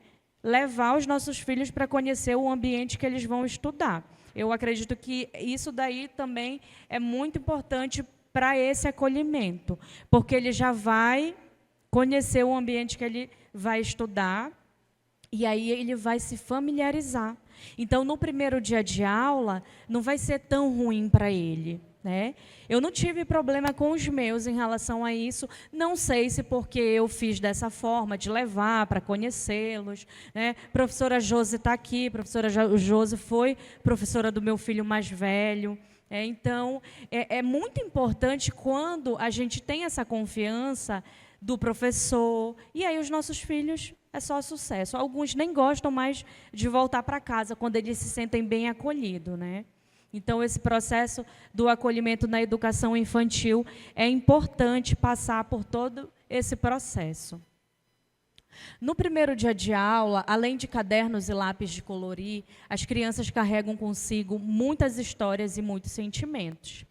Levar os nossos filhos para conhecer o ambiente que eles vão estudar. Eu acredito que isso daí também é muito importante para esse acolhimento, porque ele já vai conhecer o ambiente que ele vai estudar e aí ele vai se familiarizar. Então, no primeiro dia de aula, não vai ser tão ruim para ele, né? Eu não tive problema com os meus em relação a isso, não sei se porque eu fiz dessa forma, de levar para conhecê-los, né? Professora Josi está aqui, professora Josi foi professora do meu filho mais velho. Então, é muito importante quando a gente tem essa confiança do professor, e aí os nossos filhos é só sucesso. Alguns nem gostam mais de voltar para casa, quando eles se sentem bem acolhidos, né? Então, esse processo do acolhimento na educação infantil é importante passar por todo esse processo. No primeiro dia de aula, além de cadernos e lápis de colorir, as crianças carregam consigo muitas histórias e muitos sentimentos,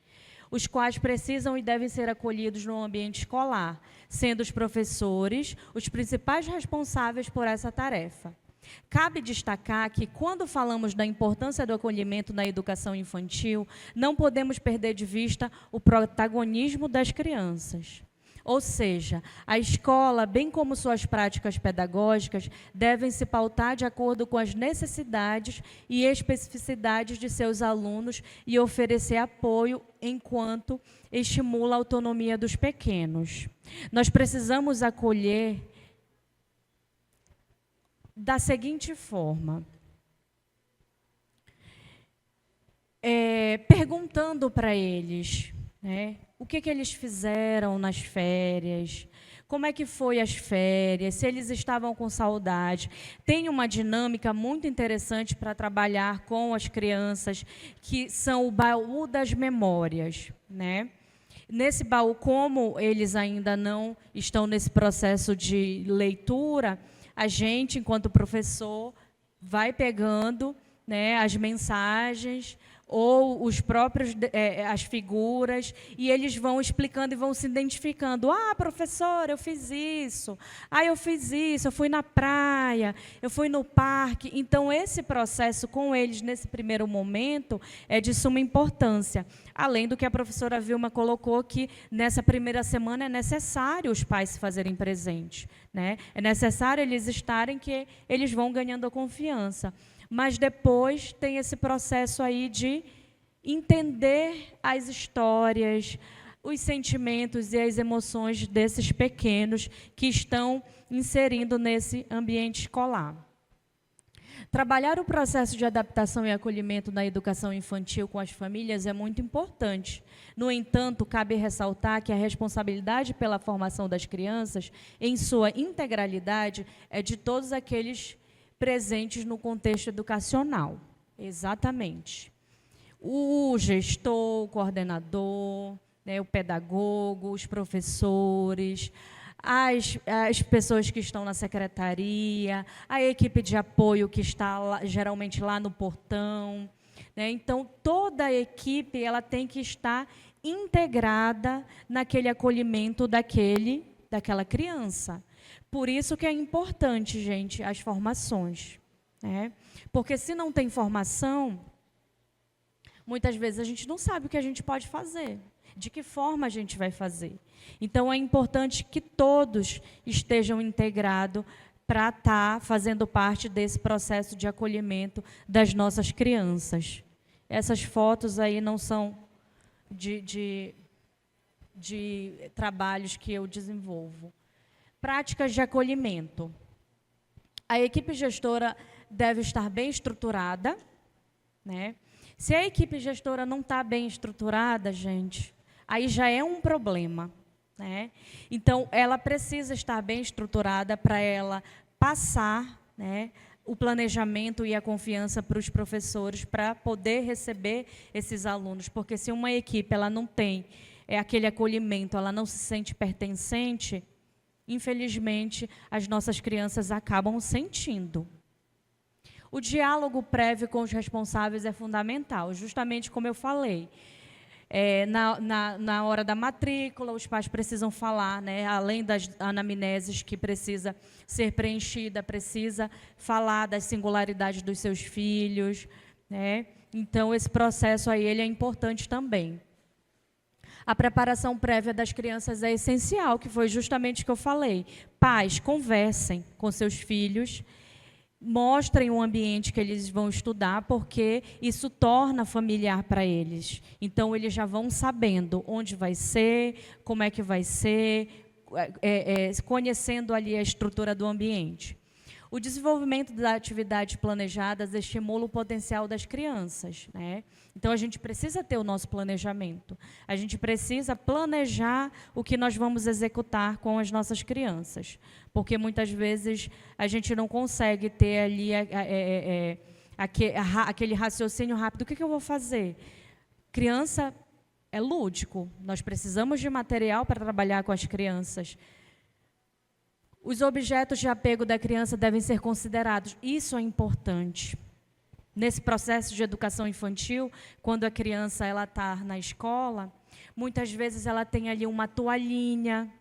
os quais precisam e devem ser acolhidos no ambiente escolar, sendo os professores os principais responsáveis por essa tarefa. Cabe destacar que, quando falamos da importância do acolhimento na educação infantil, não podemos perder de vista o protagonismo das crianças. Ou seja, a escola, bem como suas práticas pedagógicas, devem se pautar de acordo com as necessidades e especificidades de seus alunos e oferecer apoio enquanto estimula a autonomia dos pequenos. Nós precisamos acolher da seguinte forma, perguntando para eles, né, o que eles fizeram nas férias, como é que foi as férias, se eles estavam com saudade. Tem uma dinâmica muito interessante para trabalhar com as crianças, que são o baú das memórias, né? Nesse baú, como eles ainda não estão nesse processo de leitura, a gente, enquanto professor, vai pegando, né, as mensagens ou os próprios, as figuras, e eles vão explicando e vão se identificando. Ah, professora, eu fiz isso. Ah, eu fiz isso, eu fui na praia, eu fui no parque. Então, esse processo com eles, nesse primeiro momento, é de suma importância. Além do que a professora Vilma colocou, que nessa primeira semana é necessário os pais se fazerem presentes, né? É necessário eles estarem, que eles vão ganhando a confiança. Mas depois tem esse processo aí de entender as histórias, os sentimentos e as emoções desses pequenos que estão inserindo nesse ambiente escolar. Trabalhar o processo de adaptação e acolhimento na educação infantil com as famílias é muito importante. No entanto, cabe ressaltar que a responsabilidade pela formação das crianças, em sua integralidade, é de todos aqueles presentes no contexto educacional. Exatamente. O gestor, o coordenador, né, o pedagogo, os professores, as pessoas que estão na secretaria, a equipe de apoio que está lá, geralmente lá no portão, né? Então, toda a equipe ela tem que estar integrada naquele acolhimento daquela criança. Por isso que é importante, gente, as formações, né? Porque se não tem formação, muitas vezes a gente não sabe o que a gente pode fazer, de que forma a gente vai fazer. Então, é importante que todos estejam integrados para estar fazendo parte desse processo de acolhimento das nossas crianças. Essas fotos aí não são de trabalhos que eu desenvolvo. Práticas de acolhimento. A equipe gestora deve estar bem estruturada, né? Se a equipe gestora não está bem estruturada, gente, aí já é um problema, né? Então, ela precisa estar bem estruturada para ela passar, né, o planejamento e a confiança para os professores para poder receber esses alunos. Porque se uma equipe ela não tem aquele acolhimento, ela não se sente pertencente, infelizmente, as nossas crianças acabam sentindo. O diálogo prévio com os responsáveis é fundamental, justamente como eu falei. Na hora da matrícula, os pais precisam falar, né, além das anamneses que precisa ser preenchida, precisa falar das singularidades dos seus filhos, né? Então, esse processo aí ele é importante também. A preparação prévia das crianças é essencial, que foi justamente o que eu falei. Pais, conversem com seus filhos, mostrem o ambiente que eles vão estudar, porque isso torna familiar para eles. Então, eles já vão sabendo onde vai ser, como é que vai ser, conhecendo ali a estrutura do ambiente. O desenvolvimento das atividades planejadas estimula o potencial das crianças, né? Então, a gente precisa ter o nosso planejamento. A gente precisa planejar o que nós vamos executar com as nossas crianças. Porque, muitas vezes, a gente não consegue ter ali aquele raciocínio rápido. O que eu vou fazer? Criança é lúdico. Nós precisamos de material para trabalhar com as crianças. Os objetos de apego da criança devem ser considerados. Isso é importante. Nesse processo de educação infantil, quando a criança está na escola, muitas vezes ela tem ali uma toalhinha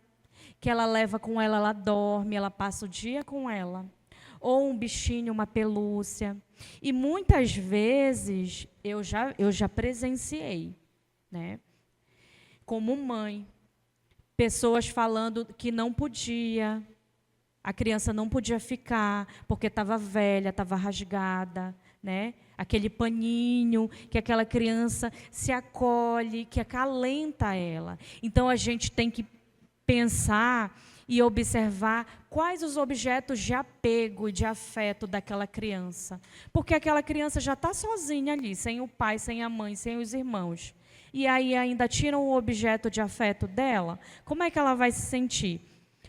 que ela leva com ela, ela dorme, ela passa o dia com ela. Ou um bichinho, uma pelúcia. E muitas vezes eu já presenciei, né, como mãe, pessoas falando que não podia, a criança não podia ficar porque estava velha, estava rasgada, né? Aquele paninho que aquela criança se acolhe, que acalenta ela. Então, a gente tem que pensar e observar quais os objetos de apego e de afeto daquela criança. Porque aquela criança já está sozinha ali, sem o pai, sem a mãe, sem os irmãos. E aí ainda tiram o objeto de afeto dela, como é que ela vai se sentir?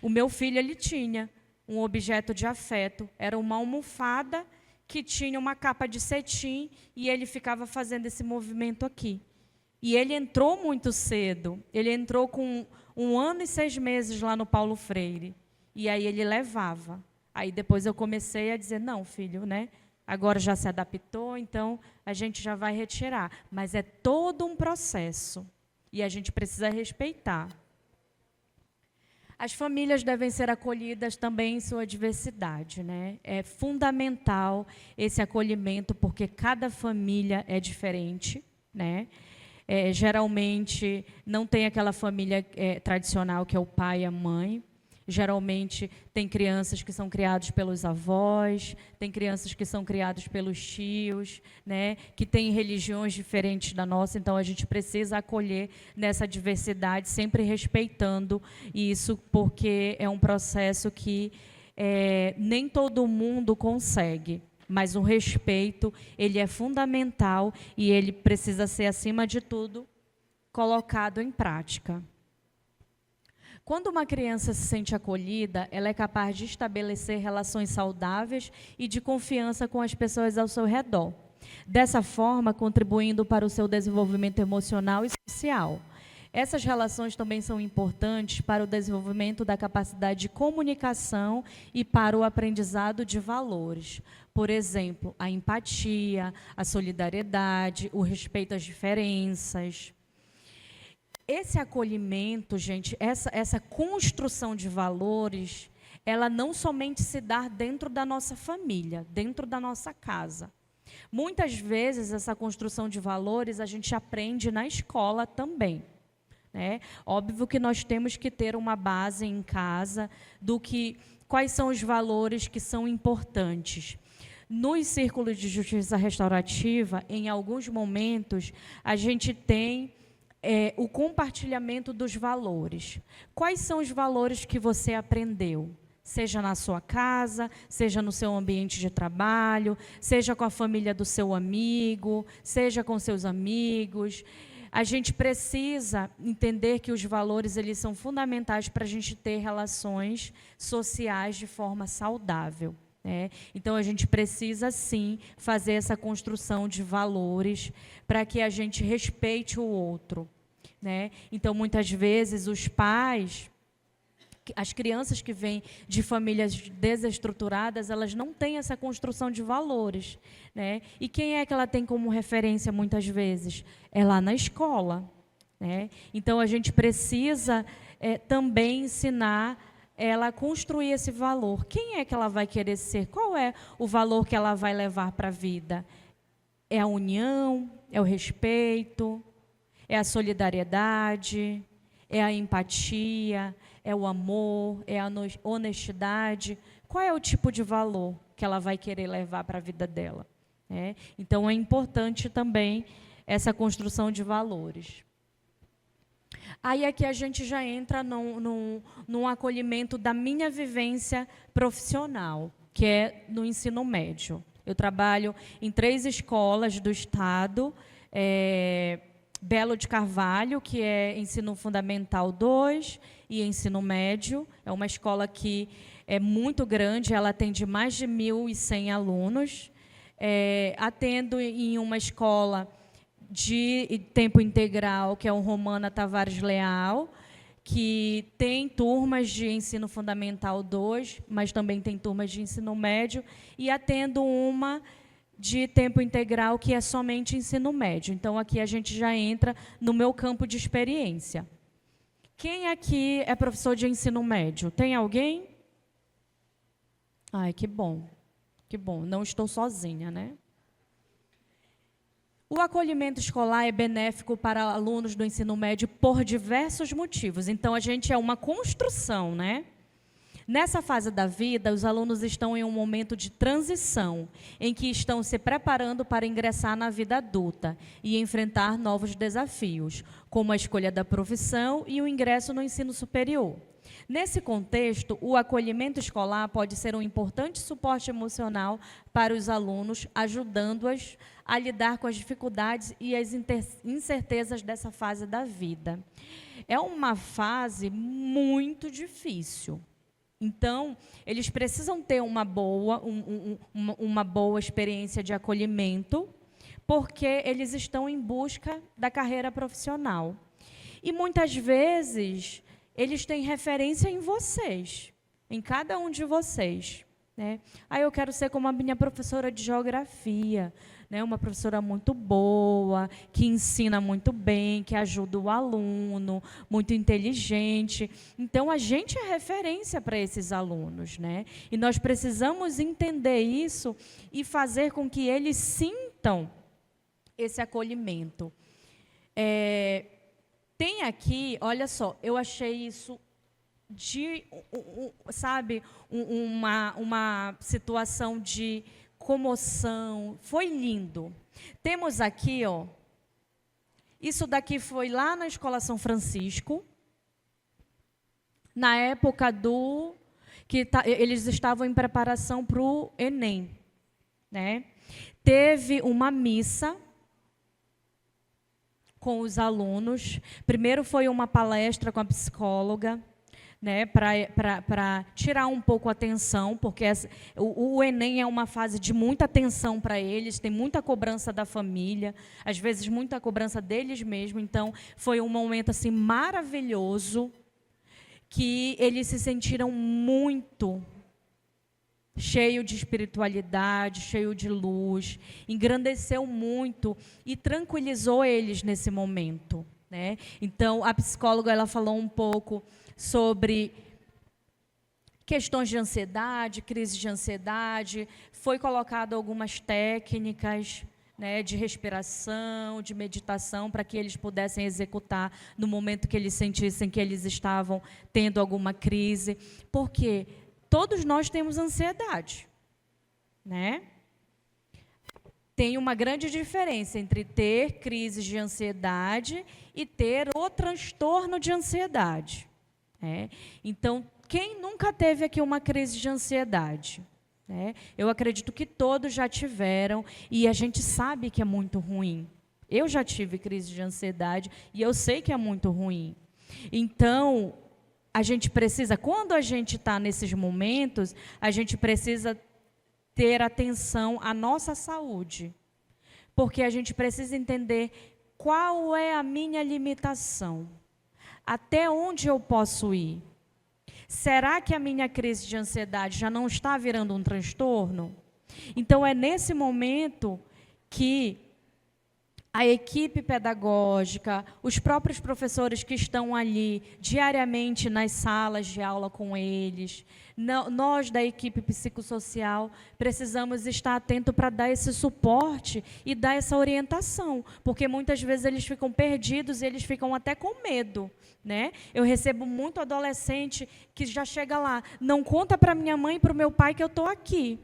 O meu filho, ele tinha um objeto de afeto, era uma almofada que tinha uma capa de cetim e ele ficava fazendo esse movimento aqui. E ele entrou muito cedo, ele entrou com 1 ano e 6 meses lá no Paulo Freire. E aí ele levava. Aí depois eu comecei a dizer, não, filho, né? Agora já se adaptou, então a gente já vai retirar. Mas é todo um processo e a gente precisa respeitar. As famílias devem ser acolhidas também em sua diversidade, né? É fundamental esse acolhimento, porque cada família é diferente, né? Geralmente, não tem aquela família tradicional que é o pai e a mãe. Geralmente, tem crianças que são criadas pelos avós, tem crianças que são criadas pelos tios, né, que têm religiões diferentes da nossa, então a gente precisa acolher nessa diversidade, sempre respeitando isso, porque é um processo que nem todo mundo consegue. mas o respeito, ele é fundamental e ele precisa ser, acima de tudo, colocado em prática. Quando uma criança se sente acolhida, ela é capaz de estabelecer relações saudáveis e de confiança com as pessoas ao seu redor. Dessa forma, contribuindo para o seu desenvolvimento emocional e social. Essas relações também são importantes para o desenvolvimento da capacidade de comunicação e para o aprendizado de valores. Por exemplo, a empatia, a solidariedade, o respeito às diferenças. Esse acolhimento, gente, essa construção de valores, ela não somente se dá dentro da nossa família, dentro da nossa casa. Muitas vezes, essa construção de valores a gente aprende na escola também. Né? Óbvio que nós temos que ter uma base em casa quais são os valores que são importantes. Nos círculos de justiça restaurativa, em alguns momentos, a gente tem o compartilhamento dos valores. Quais são os valores que você aprendeu? Seja na sua casa, seja no seu ambiente de trabalho, seja com a família do seu amigo, seja com seus amigos. A gente precisa entender que os valores eles são fundamentais para a gente ter relações sociais de forma saudável. Né? Então, a gente precisa, sim, fazer essa construção de valores para que a gente respeite o outro. Né? Então, muitas vezes, os pais, as crianças que vêm de famílias desestruturadas, elas não têm essa construção de valores. Né? E quem é que ela tem como referência, muitas vezes? É lá na escola. Né? Então, a gente precisa também ensinar ela a construir esse valor. Quem é que ela vai querer ser? Qual é o valor que ela vai levar para a vida? É a união? É o respeito? É a solidariedade? É a empatia? É o amor? É a honestidade? Qual é o tipo de valor que ela vai querer levar para a vida dela? Então, é importante também essa construção de valores. Aí aqui a gente já entra num acolhimento da minha vivência profissional, que é no ensino médio. Eu trabalho em 3 escolas do estado, Belo de Carvalho, que é ensino fundamental 2 e ensino médio. É uma escola que é muito grande, ela atende mais de 1.100 alunos. Atendo em uma escola de tempo integral, que é o Romana Tavares Leal, que tem turmas de ensino fundamental 2, mas também tem turmas de ensino médio, e atendo uma de tempo integral, que é somente ensino médio. Então, aqui a gente já entra no meu campo de experiência. Quem aqui é professor de ensino médio? Tem alguém? Ai, que bom. Que bom, não estou sozinha, né? O acolhimento escolar é benéfico para alunos do ensino médio por diversos motivos. Então, a gente é uma construção, né? Nessa fase da vida, os alunos estão em um momento de transição, em que estão se preparando para ingressar na vida adulta e enfrentar novos desafios, como a escolha da profissão e o ingresso no ensino superior. Nesse contexto, o acolhimento escolar pode ser um importante suporte emocional para os alunos, ajudando-os a lidar com as dificuldades e as incertezas dessa fase da vida. É uma fase muito difícil. Então, eles precisam ter uma boa experiência de acolhimento, porque eles estão em busca da carreira profissional. E, muitas vezes, eles têm referência em vocês, em cada um de vocês. Né? Eu quero ser como a minha professora de geografia, né? Uma professora muito boa, que ensina muito bem, que ajuda o aluno, muito inteligente. Então, a gente é referência para esses alunos. Né? E nós precisamos entender isso e fazer com que eles sintam esse acolhimento. Tem aqui, olha só, eu achei isso uma situação de comoção, foi lindo. Temos aqui, isso daqui foi lá na Escola São Francisco, na época eles estavam em preparação para o Enem. né? Teve uma missa com os alunos. Primeiro foi uma palestra com a psicóloga, né, para tirar um pouco a tensão, porque o Enem é uma fase de muita tensão para eles, tem muita cobrança da família, às vezes muita cobrança deles mesmos. Então, foi um momento assim maravilhoso, que eles se sentiram muito cheio de espiritualidade, cheio de luz, engrandeceu muito e tranquilizou eles nesse momento, né? Então, a psicóloga ela falou um pouco sobre questões de ansiedade, crise de ansiedade, foi colocado algumas técnicas, né, de respiração, de meditação, para que eles pudessem executar no momento que eles sentissem que eles estavam tendo alguma crise, porque todos nós temos ansiedade, né? Tem uma grande diferença entre ter crises de ansiedade e ter o transtorno de ansiedade. Então, quem nunca teve aqui uma crise de ansiedade? Eu acredito que todos já tiveram e a gente sabe que é muito ruim. Eu já tive crise de ansiedade e eu sei que é muito ruim. Então, a gente precisa, quando a gente está nesses momentos, a gente precisa ter atenção à nossa saúde, porque a gente precisa entender qual é a minha limitação. Até onde eu posso ir? Será que a minha crise de ansiedade já não está virando um transtorno? Então, é nesse momento que a equipe pedagógica, os próprios professores que estão ali diariamente nas salas de aula com eles, nós da equipe psicossocial precisamos estar atentos para dar esse suporte e dar essa orientação, porque muitas vezes eles ficam perdidos e eles ficam até com medo, né? Eu recebo muito adolescente que já chega lá, não conta para minha mãe e para o meu pai que eu estou aqui.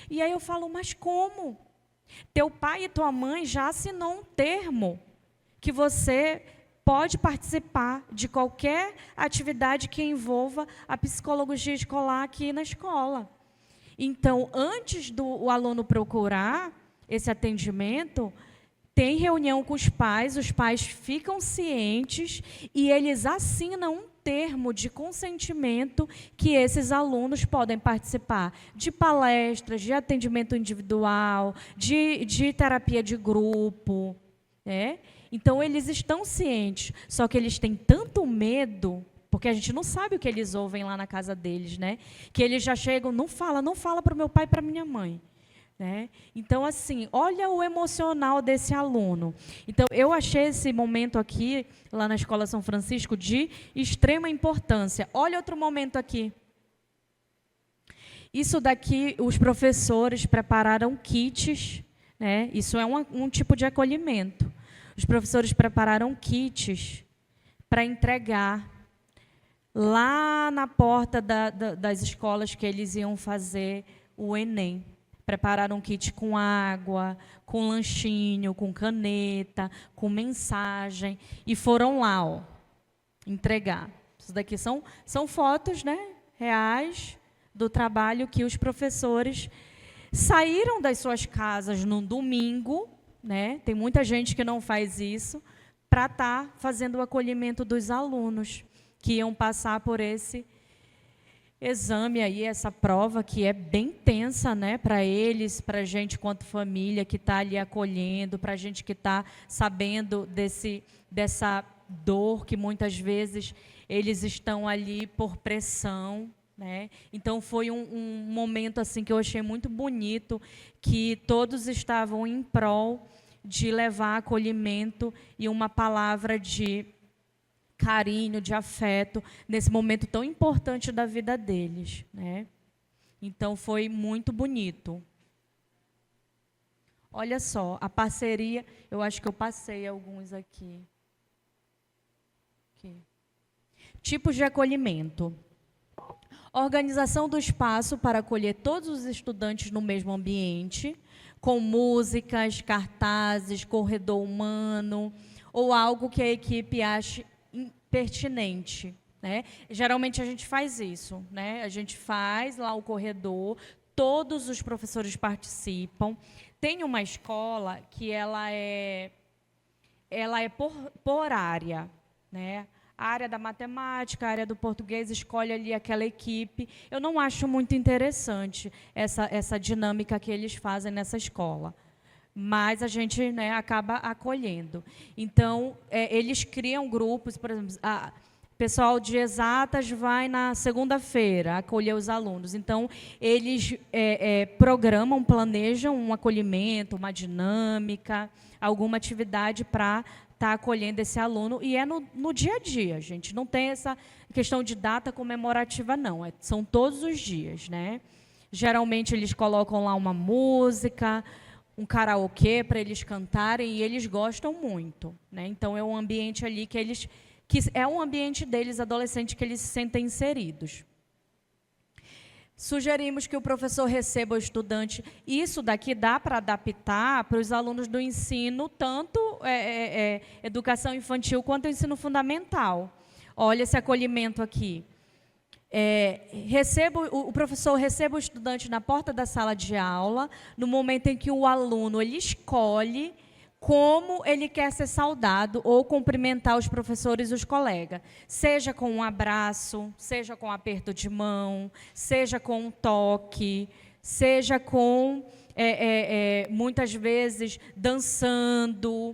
E aí eu falo, mas como? Teu pai e tua mãe já assinou um termo que você pode participar de qualquer atividade que envolva a psicologia escolar aqui na escola. Então, antes do aluno procurar esse atendimento, tem reunião com os pais ficam cientes e eles assinam um termo de consentimento que esses alunos podem participar de palestras, de atendimento individual, de terapia de grupo, né? Então, eles estão cientes, só que eles têm tanto medo, porque a gente não sabe o que eles ouvem lá na casa deles, né? Que eles já chegam, não fala para o meu pai e para a minha mãe. Né? Então, assim, olha o emocional desse aluno. Então, eu achei esse momento aqui, lá na Escola São Francisco, de extrema importância. Olha outro momento aqui. Isso daqui, os professores prepararam kits, né? Isso é um tipo de acolhimento. Os professores prepararam kits para entregar lá na porta das escolas que eles iam fazer o Enem. Prepararam um kit com água, com lanchinho, com caneta, com mensagem, e foram lá, entregar. Isso daqui são fotos, né, reais do trabalho que os professores saíram das suas casas num domingo, né? Tem muita gente que não faz isso, para estar fazendo o acolhimento dos alunos que iam passar por esse exame aí, essa prova que é bem tensa, né, para eles, para a gente quanto família que está ali acolhendo, para a gente que está sabendo dessa dor que muitas vezes eles estão ali por pressão, né? Então foi um momento assim que eu achei muito bonito, que todos estavam em prol de levar acolhimento e uma palavra de carinho, de afeto, nesse momento tão importante da vida deles, né? Então, foi muito bonito. Olha só, a parceria, eu acho que eu passei alguns aqui. Tipos de acolhimento. Organização do espaço para acolher todos os estudantes no mesmo ambiente, com músicas, cartazes, corredor humano, ou algo que a equipe ache pertinente, né? Geralmente a gente faz isso, né? A gente faz lá o corredor, todos os professores participam. Tem uma escola que ela é por área, né? A área da matemática, a área do português, escolhe ali aquela equipe. Eu não acho muito interessante essa dinâmica que eles fazem nessa escola, mas a gente, né, acaba acolhendo. Então, eles criam grupos, por exemplo, pessoal de exatas vai na segunda-feira acolher os alunos. Então, eles programam, planejam um acolhimento, uma dinâmica, alguma atividade para estar acolhendo esse aluno. E é no dia a dia, gente. Não tem essa questão de data comemorativa, não. São todos os dias, né? Geralmente, eles colocam lá uma música, um karaokê para eles cantarem, e eles gostam muito, né? Então, é um ambiente ali que é um ambiente deles, adolescentes, que eles se sentem inseridos. Sugerimos que o professor receba o estudante. Isso daqui dá para adaptar para os alunos do ensino, tanto educação infantil quanto ensino fundamental. Olha esse acolhimento aqui. O professor receba o estudante na porta da sala de aula, no momento em que o aluno ele escolhe como ele quer ser saudado ou cumprimentar os professores e os colegas. Seja com um abraço, seja com um aperto de mão, seja com um toque, seja com, muitas vezes, dançando.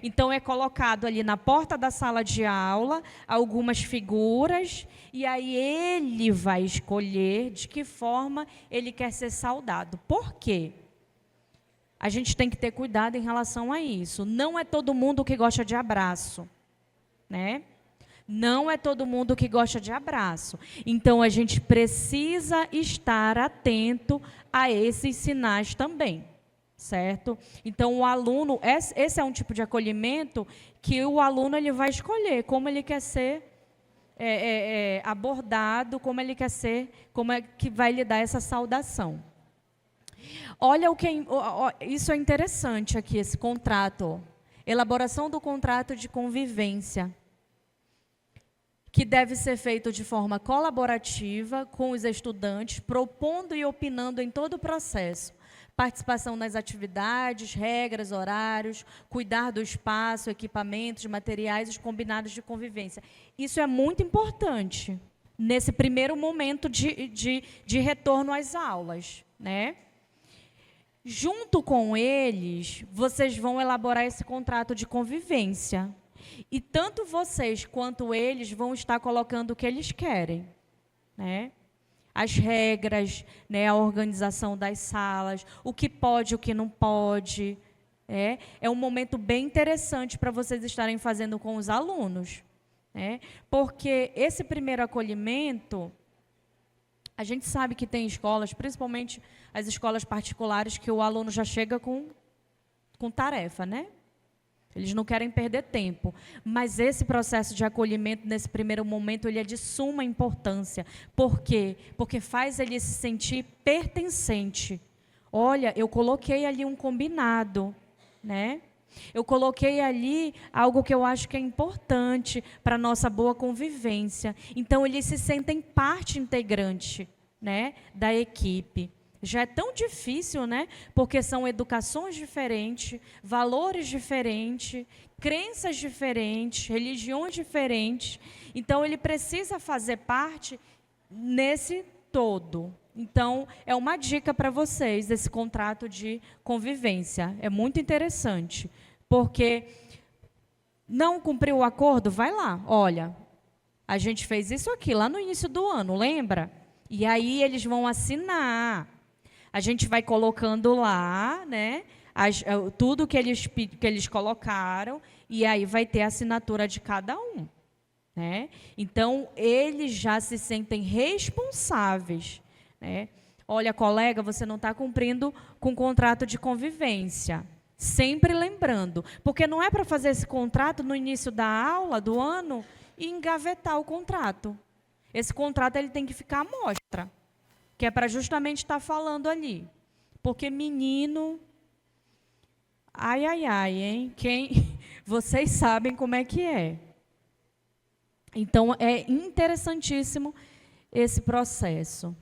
Então, é colocado ali na porta da sala de aula algumas figuras, e aí ele vai escolher de que forma ele quer ser saudado. Por quê? A gente tem que ter cuidado em relação a isso. Não é todo mundo que gosta de abraço, né? Não é todo mundo que gosta de abraço. Então, a gente precisa estar atento a esses sinais também, certo? Então, o aluno, esse é um tipo de acolhimento que o aluno ele vai escolher como ele quer ser abordado, como ele quer ser, como é que vai lhe dar essa saudação. Olha isso é interessante aqui, esse contrato. Elaboração do contrato de convivência, que deve ser feito de forma colaborativa com os estudantes, propondo e opinando em todo o processo. Participação nas atividades, regras, horários, cuidar do espaço, equipamentos, materiais, os combinados de convivência. Isso é muito importante nesse primeiro momento de retorno às aulas, né? Junto com eles, vocês vão elaborar esse contrato de convivência. E tanto vocês quanto eles vão estar colocando o que eles querem, né? As regras, né? A organização das salas, o que pode, o que não pode. É um momento bem interessante para vocês estarem fazendo com os alunos, né? Porque esse primeiro acolhimento, a gente sabe que tem escolas, principalmente as escolas particulares, que o aluno já chega com tarefa, né? Eles não querem perder tempo. Mas esse processo de acolhimento, nesse primeiro momento, ele é de suma importância. Por quê? Porque faz ele se sentir pertencente. Olha, eu coloquei ali um combinado, né? Eu coloquei ali algo que eu acho que é importante para a nossa boa convivência. Então, eles se sentem parte integrante, né, da equipe. Já é tão difícil, né? Porque são educações diferentes, valores diferentes, crenças diferentes, religiões diferentes. Então, ele precisa fazer parte nesse todo. Então, é uma dica para vocês, esse contrato de convivência. É muito interessante, porque não cumpriu o acordo, vai lá. Olha, a gente fez isso aqui, lá no início do ano, lembra? E aí, eles vão assinar. A gente vai colocando lá, né, tudo que eles colocaram, e aí vai ter a assinatura de cada um, né? Então, eles já se sentem responsáveis, né? Olha, colega, você não está cumprindo com o contrato de convivência. Sempre lembrando, porque não é para fazer esse contrato no início da aula, do ano, e engavetar o contrato. Esse contrato ele tem que ficar à mostra, que é para justamente estar falando ali. Porque menino, ai, hein? Vocês sabem como é que é. Então, é interessantíssimo esse processo.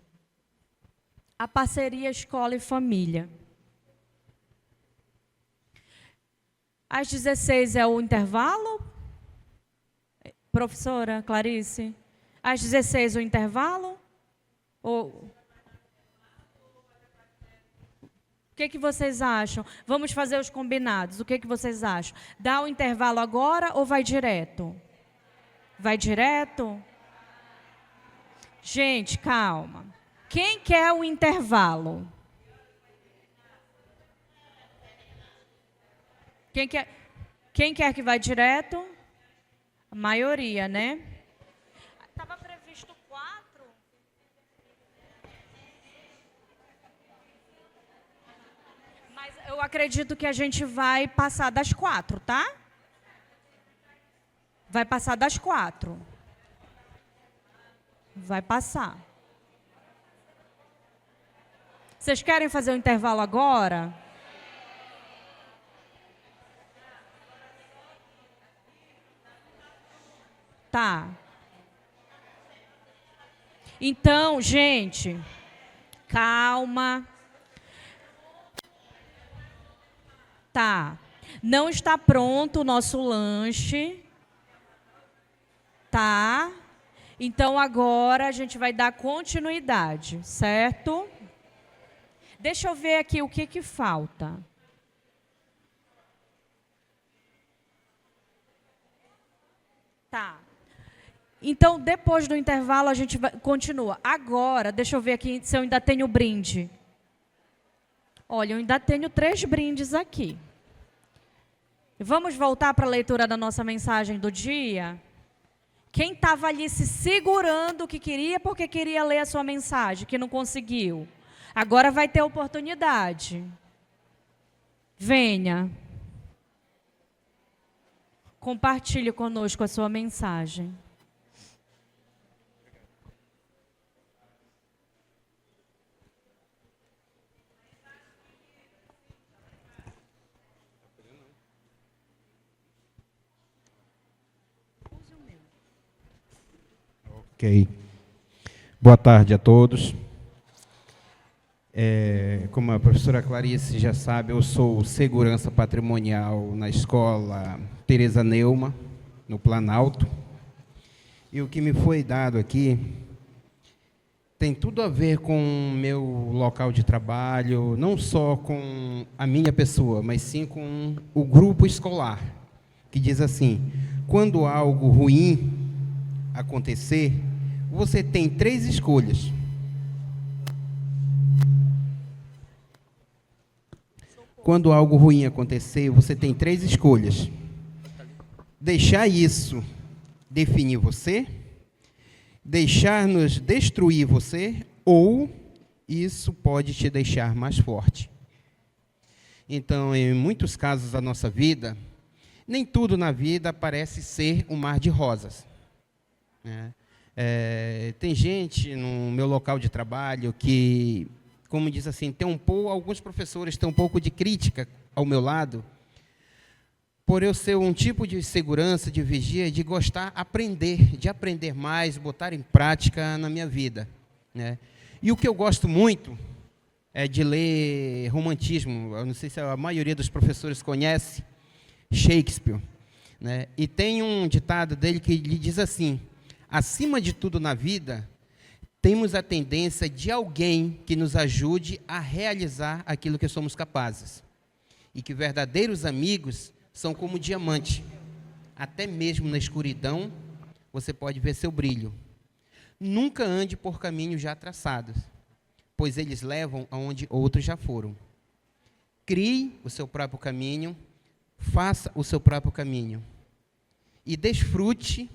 a parceria escola e família. Às 16 é o intervalo? Professora Clarice? Às 16 o intervalo? Ou... O que vocês acham? Vamos fazer os combinados. O que vocês acham? Dá o intervalo agora ou vai direto? Vai direto? Gente, calma. Quem quer o intervalo? Quem quer que vá direto? A maioria, né? Estava previsto 4. Mas eu acredito que a gente vai passar das 4, tá? Vai passar das 4. Vai passar. Vocês querem fazer o intervalo agora? Tá. Então, gente, calma. Tá. Não está pronto o nosso lanche. Tá. Então, agora a gente vai dar continuidade, certo? Deixa eu ver aqui o que falta. Tá. Então, depois do intervalo, a gente continua. Agora, deixa eu ver aqui se eu ainda tenho brinde. Olha, eu ainda tenho 3 brindes aqui. Vamos voltar para a leitura da nossa mensagem do dia? Quem estava ali se segurando que queria, porque queria ler a sua mensagem, que não conseguiu. Agora vai ter oportunidade. Venha. Compartilhe conosco a sua mensagem. Ok. Boa tarde a todos. Como a professora Clarice já sabe, eu sou segurança patrimonial na escola Tereza Neuma, no Planalto. E o que me foi dado aqui tem tudo a ver com o meu local de trabalho, não só com a minha pessoa, mas sim com o grupo escolar, que diz assim: quando algo ruim acontecer, você tem 3 escolhas. Quando algo ruim acontecer, você tem 3 escolhas. Deixar isso definir você, deixar-nos destruir você, ou isso pode te deixar mais forte. Então, em muitos casos da nossa vida, nem tudo na vida parece ser um mar de rosas, né? Tem gente no meu local de trabalho que, como diz assim, alguns professores têm um pouco de crítica ao meu lado, por eu ser um tipo de segurança, de vigia, de gostar de aprender mais, botar em prática na minha vida, né? E o que eu gosto muito é de ler romantismo. Eu não sei se a maioria dos professores conhece Shakespeare, né? E tem um ditado dele que lhe diz assim: acima de tudo na vida, temos a tendência de alguém que nos ajude a realizar aquilo que somos capazes. E que verdadeiros amigos são como diamante. Até mesmo na escuridão, você pode ver seu brilho. Nunca ande por caminhos já traçados, pois eles levam aonde outros já foram. Crie o seu próprio caminho, faça o seu próprio caminho e desfrute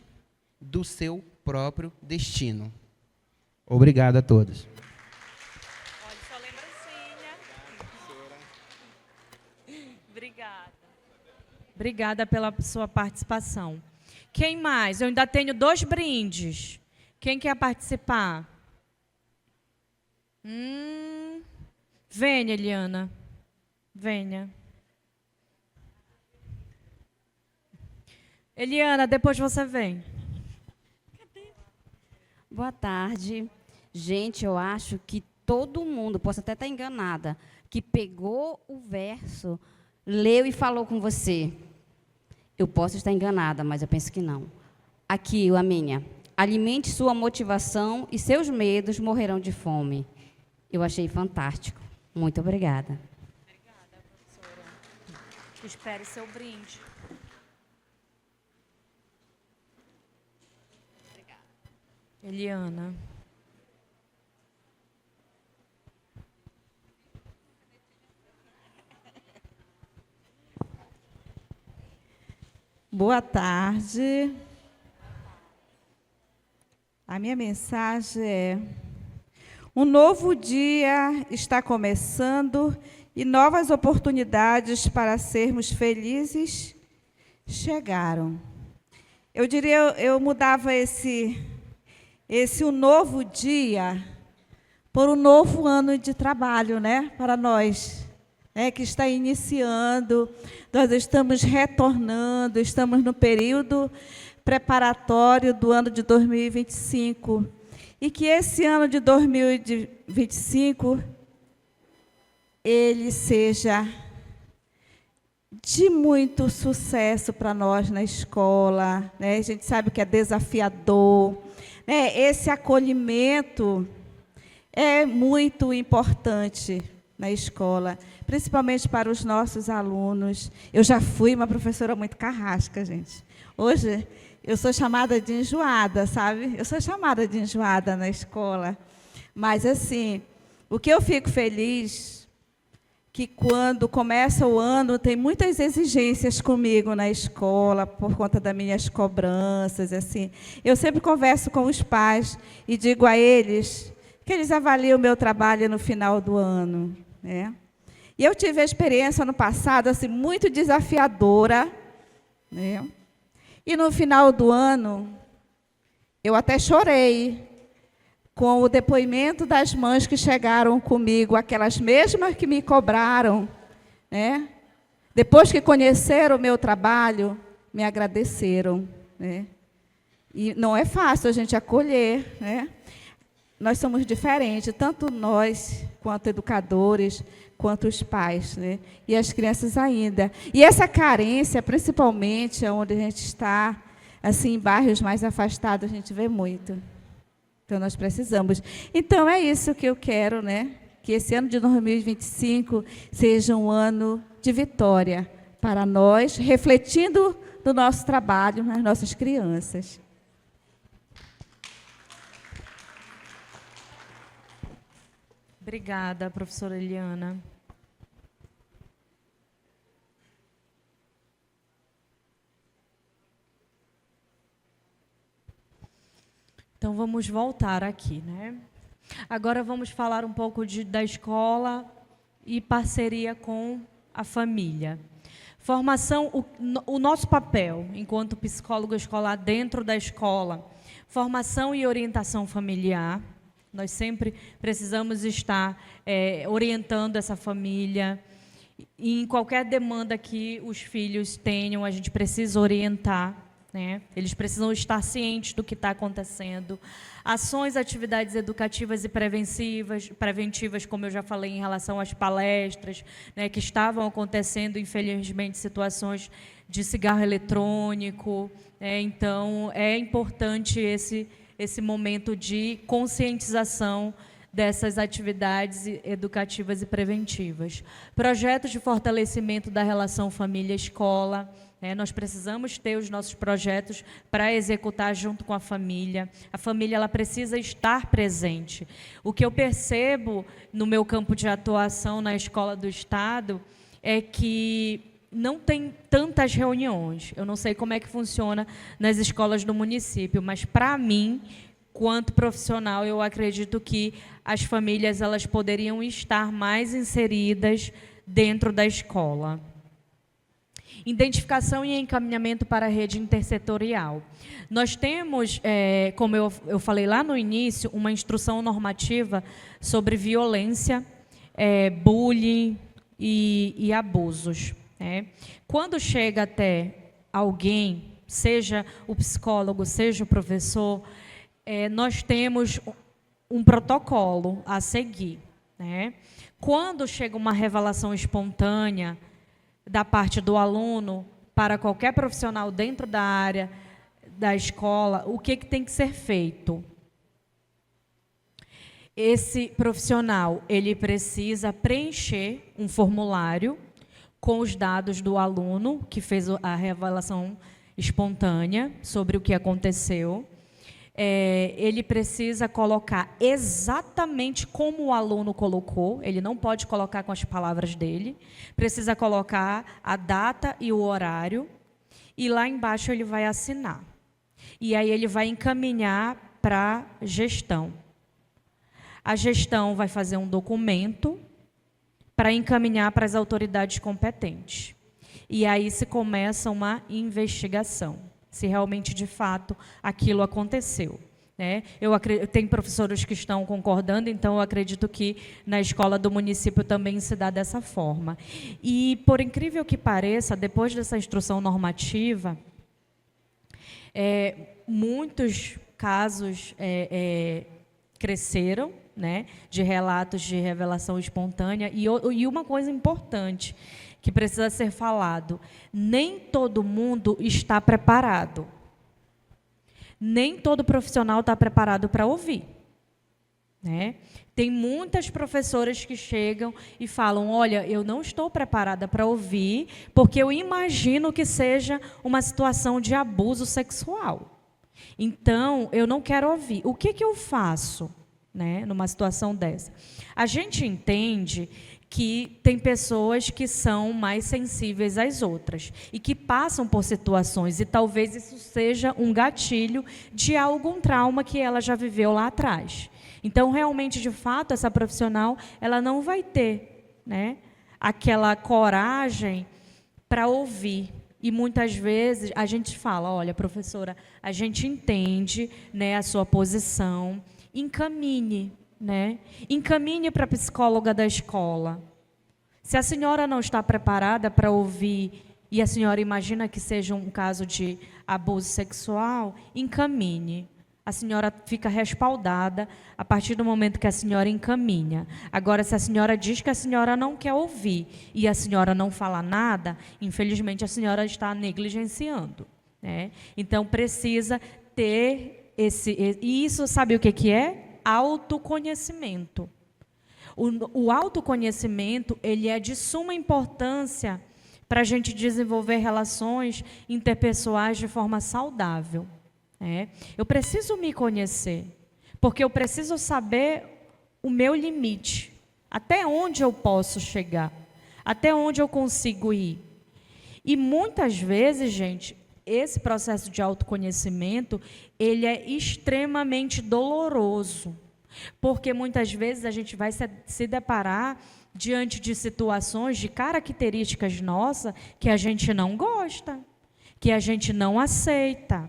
do seu próprio destino. Obrigado a todos. Olha, sua lembrancinha. Obrigada. Obrigada pela sua participação. Quem mais? Eu ainda tenho 2 brindes. Quem quer participar? Venha, Eliana. Venha. Eliana, depois você vem. Boa tarde. Gente, eu acho que todo mundo, posso até estar enganada, que pegou o verso, leu e falou com você. Eu posso estar enganada, mas eu penso que não. Aqui, a minha. Alimente sua motivação e seus medos morrerão de fome. Eu achei fantástico. Muito obrigada. Obrigada, professora. Espere seu brinde. Obrigada. Eliana. Boa tarde. A minha mensagem é: um novo dia está começando e novas oportunidades para sermos felizes chegaram. Eu diria, eu mudava esse um novo dia por um novo ano de trabalho, né, para nós, que está iniciando. Nós estamos retornando, estamos no período preparatório do ano de 2025. E que esse ano de 2025, ele seja de muito sucesso para nós na escola, né? A gente sabe que é desafiador, né? Esse acolhimento é muito importante na escola, principalmente para os nossos alunos. Eu já fui uma professora muito carrasca, gente. Hoje, eu sou chamada de enjoada, sabe? Eu sou chamada de enjoada na escola. Mas, assim, o que eu fico feliz que quando começa o ano, tem muitas exigências comigo na escola, por conta das minhas cobranças, assim. Eu sempre converso com os pais e digo a eles que eles avaliam o meu trabalho no final do ano, né? E eu tive a experiência no passado, assim, muito desafiadora, né? E no final do ano, eu até chorei com o depoimento das mães que chegaram comigo, aquelas mesmas que me cobraram, né? Depois que conheceram o meu trabalho, me agradeceram, né? E não é fácil a gente acolher, né? Nós somos diferentes, tanto nós, quanto educadores, quanto os pais, né? E as crianças ainda. E essa carência, principalmente onde a gente está, assim, em bairros mais afastados, a gente vê muito. Então, nós precisamos. Então, é isso que eu quero, né? Que esse ano de 2025 seja um ano de vitória para nós, refletindo no nosso trabalho, nas nossas crianças. Obrigada, professora Eliana. Então, vamos voltar aqui, né? Agora vamos falar um pouco da escola e parceria com a família. Formação, o nosso papel enquanto psicólogo escolar dentro da escola, formação e orientação familiar. Nós sempre precisamos estar orientando essa família. E em qualquer demanda que os filhos tenham, a gente precisa orientar, né? Eles precisam estar cientes do que está acontecendo. Ações, atividades educativas e preventivas, como eu já falei, em relação às palestras, né, que estavam acontecendo, infelizmente, situações de cigarro eletrônico. Então, é importante esse momento de conscientização dessas atividades educativas e preventivas. Projetos de fortalecimento da relação família-escola. Nós precisamos ter os nossos projetos para executar junto com a família. A família ela precisa estar presente. O que eu percebo no meu campo de atuação na escola do Estado é que não tem tantas reuniões. Eu não sei como é que funciona nas escolas do município, mas, para mim, quanto profissional, eu acredito que as famílias elas poderiam estar mais inseridas dentro da escola. Identificação e encaminhamento para a rede intersetorial. Nós temos, como eu falei lá no início, uma instrução normativa sobre violência, bullying e abusos. Quando chega até alguém, seja o psicólogo, seja o professor, nós temos um protocolo a seguir, né? Quando chega uma revelação espontânea da parte do aluno para qualquer profissional dentro da área da escola, o que tem que ser feito? Esse profissional, ele precisa preencher um formulário com os dados do aluno que fez a revelação espontânea sobre o que aconteceu. Ele precisa colocar exatamente como o aluno colocou, ele não pode colocar com as palavras dele, precisa colocar a data e o horário, e lá embaixo ele vai assinar. E aí ele vai encaminhar para a gestão. A gestão vai fazer um documento para encaminhar para as autoridades competentes. E aí se começa uma investigação, se realmente, de fato, aquilo aconteceu, né? Tem professores que estão concordando, então eu acredito que na escola do município também se dá dessa forma. E, por incrível que pareça, depois dessa instrução normativa, muitos casos cresceram, né, de relatos de revelação espontânea. E uma coisa importante que precisa ser falado: nem todo mundo está preparado. Nem todo profissional está preparado para ouvir, né? Tem muitas professoras que chegam e falam: olha, eu não estou preparada para ouvir, porque eu imagino que seja uma situação de abuso sexual. Então, eu não quero ouvir. O que eu faço, né, numa situação dessa? A gente entende que tem pessoas que são mais sensíveis às outras e que passam por situações, e talvez isso seja um gatilho de algum trauma que ela já viveu lá atrás. Então, realmente, de fato, essa profissional, ela não vai ter, né, aquela coragem para ouvir. E muitas vezes a gente fala: olha, professora, a gente entende, né, a sua posição, encaminhe, né? Encaminhe para a psicóloga da escola. Se a senhora não está preparada para ouvir e a senhora imagina que seja um caso de abuso sexual, encaminhe. A senhora fica respaldada a partir do momento que a senhora encaminha. Agora, se a senhora diz que a senhora não quer ouvir e a senhora não fala nada, infelizmente a senhora está negligenciando, né? Então, precisa ter e isso, sabe o que é? Autoconhecimento. O autoconhecimento, ele é de suma importância para a gente desenvolver relações interpessoais de forma saudável. Eu preciso me conhecer, porque eu preciso saber o meu limite, até onde eu posso chegar, até onde eu consigo ir. E muitas vezes, gente, esse processo de autoconhecimento, ele é extremamente doloroso, porque muitas vezes a gente vai se deparar diante de situações, de características nossas que a gente não gosta, que a gente não aceita,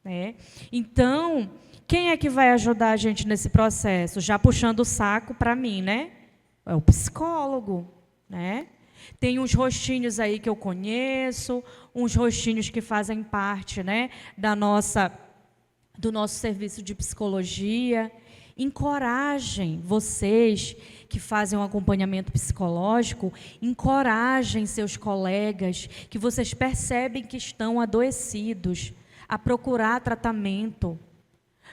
né? Então, quem é que vai ajudar a gente nesse processo? Já puxando o saco para mim, né? É o psicólogo, né? Tem uns rostinhos aí que eu conheço, uns rostinhos que fazem parte, né, do nosso serviço de psicologia. Encorajem vocês que fazem um acompanhamento psicológico, encorajem seus colegas que vocês percebem que estão adoecidos a procurar tratamento.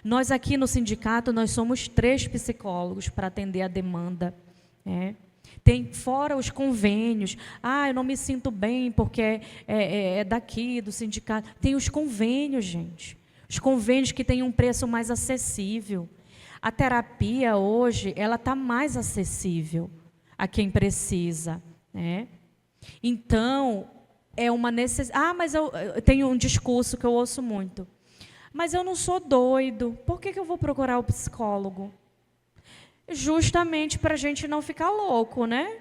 Nós aqui no sindicato, nós somos 3 psicólogos para atender a demanda, né? Tem fora os convênios. Eu não me sinto bem porque é daqui, do sindicato. Tem os convênios, gente. Os convênios que têm um preço mais acessível. A terapia hoje, ela está mais acessível a quem precisa, né? Então, é uma necessidade. Mas eu tenho um discurso que eu ouço muito. Mas eu não sou doido. Por que eu vou procurar o psicólogo? Justamente para a gente não ficar louco, né?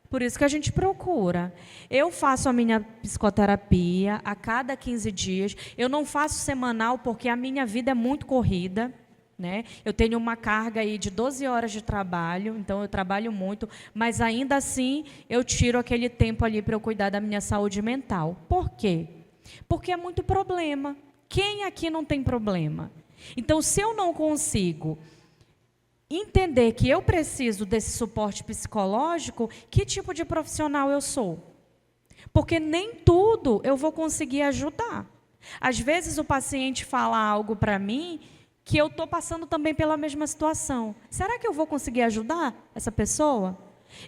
Por isso que a gente procura. Eu faço a minha psicoterapia a cada 15 dias. Eu não faço semanal porque a minha vida é muito corrida, né? Eu tenho uma carga aí de 12 horas de trabalho, então eu trabalho muito, mas ainda assim eu tiro aquele tempo ali para eu cuidar da minha saúde mental. Por quê? Porque é muito problema. Quem aqui não tem problema? Então, se eu não consigo entender que eu preciso desse suporte psicológico, que tipo de profissional eu sou? Porque nem tudo eu vou conseguir ajudar. Às vezes o paciente fala algo para mim que eu estou passando também pela mesma situação. Será que eu vou conseguir ajudar essa pessoa?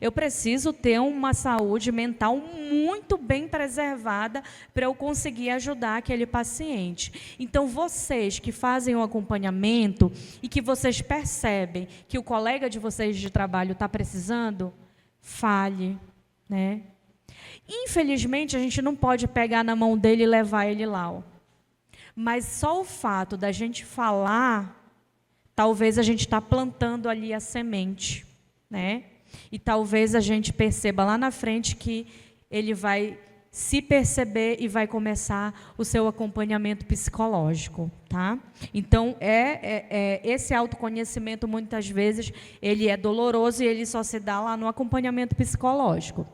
Eu preciso ter uma saúde mental muito bem preservada para eu conseguir ajudar aquele paciente. Então, vocês que fazem o acompanhamento e que vocês percebem que o colega de vocês de trabalho está precisando, fale, né? Infelizmente, a gente não pode pegar na mão dele e levar ele lá. Mas só o fato da gente falar, talvez a gente está plantando ali a semente, né? E talvez a gente perceba lá na frente que ele vai se perceber e vai começar o seu acompanhamento psicológico, tá? Então, esse autoconhecimento, muitas vezes, ele é doloroso e ele só se dá lá no acompanhamento psicológico.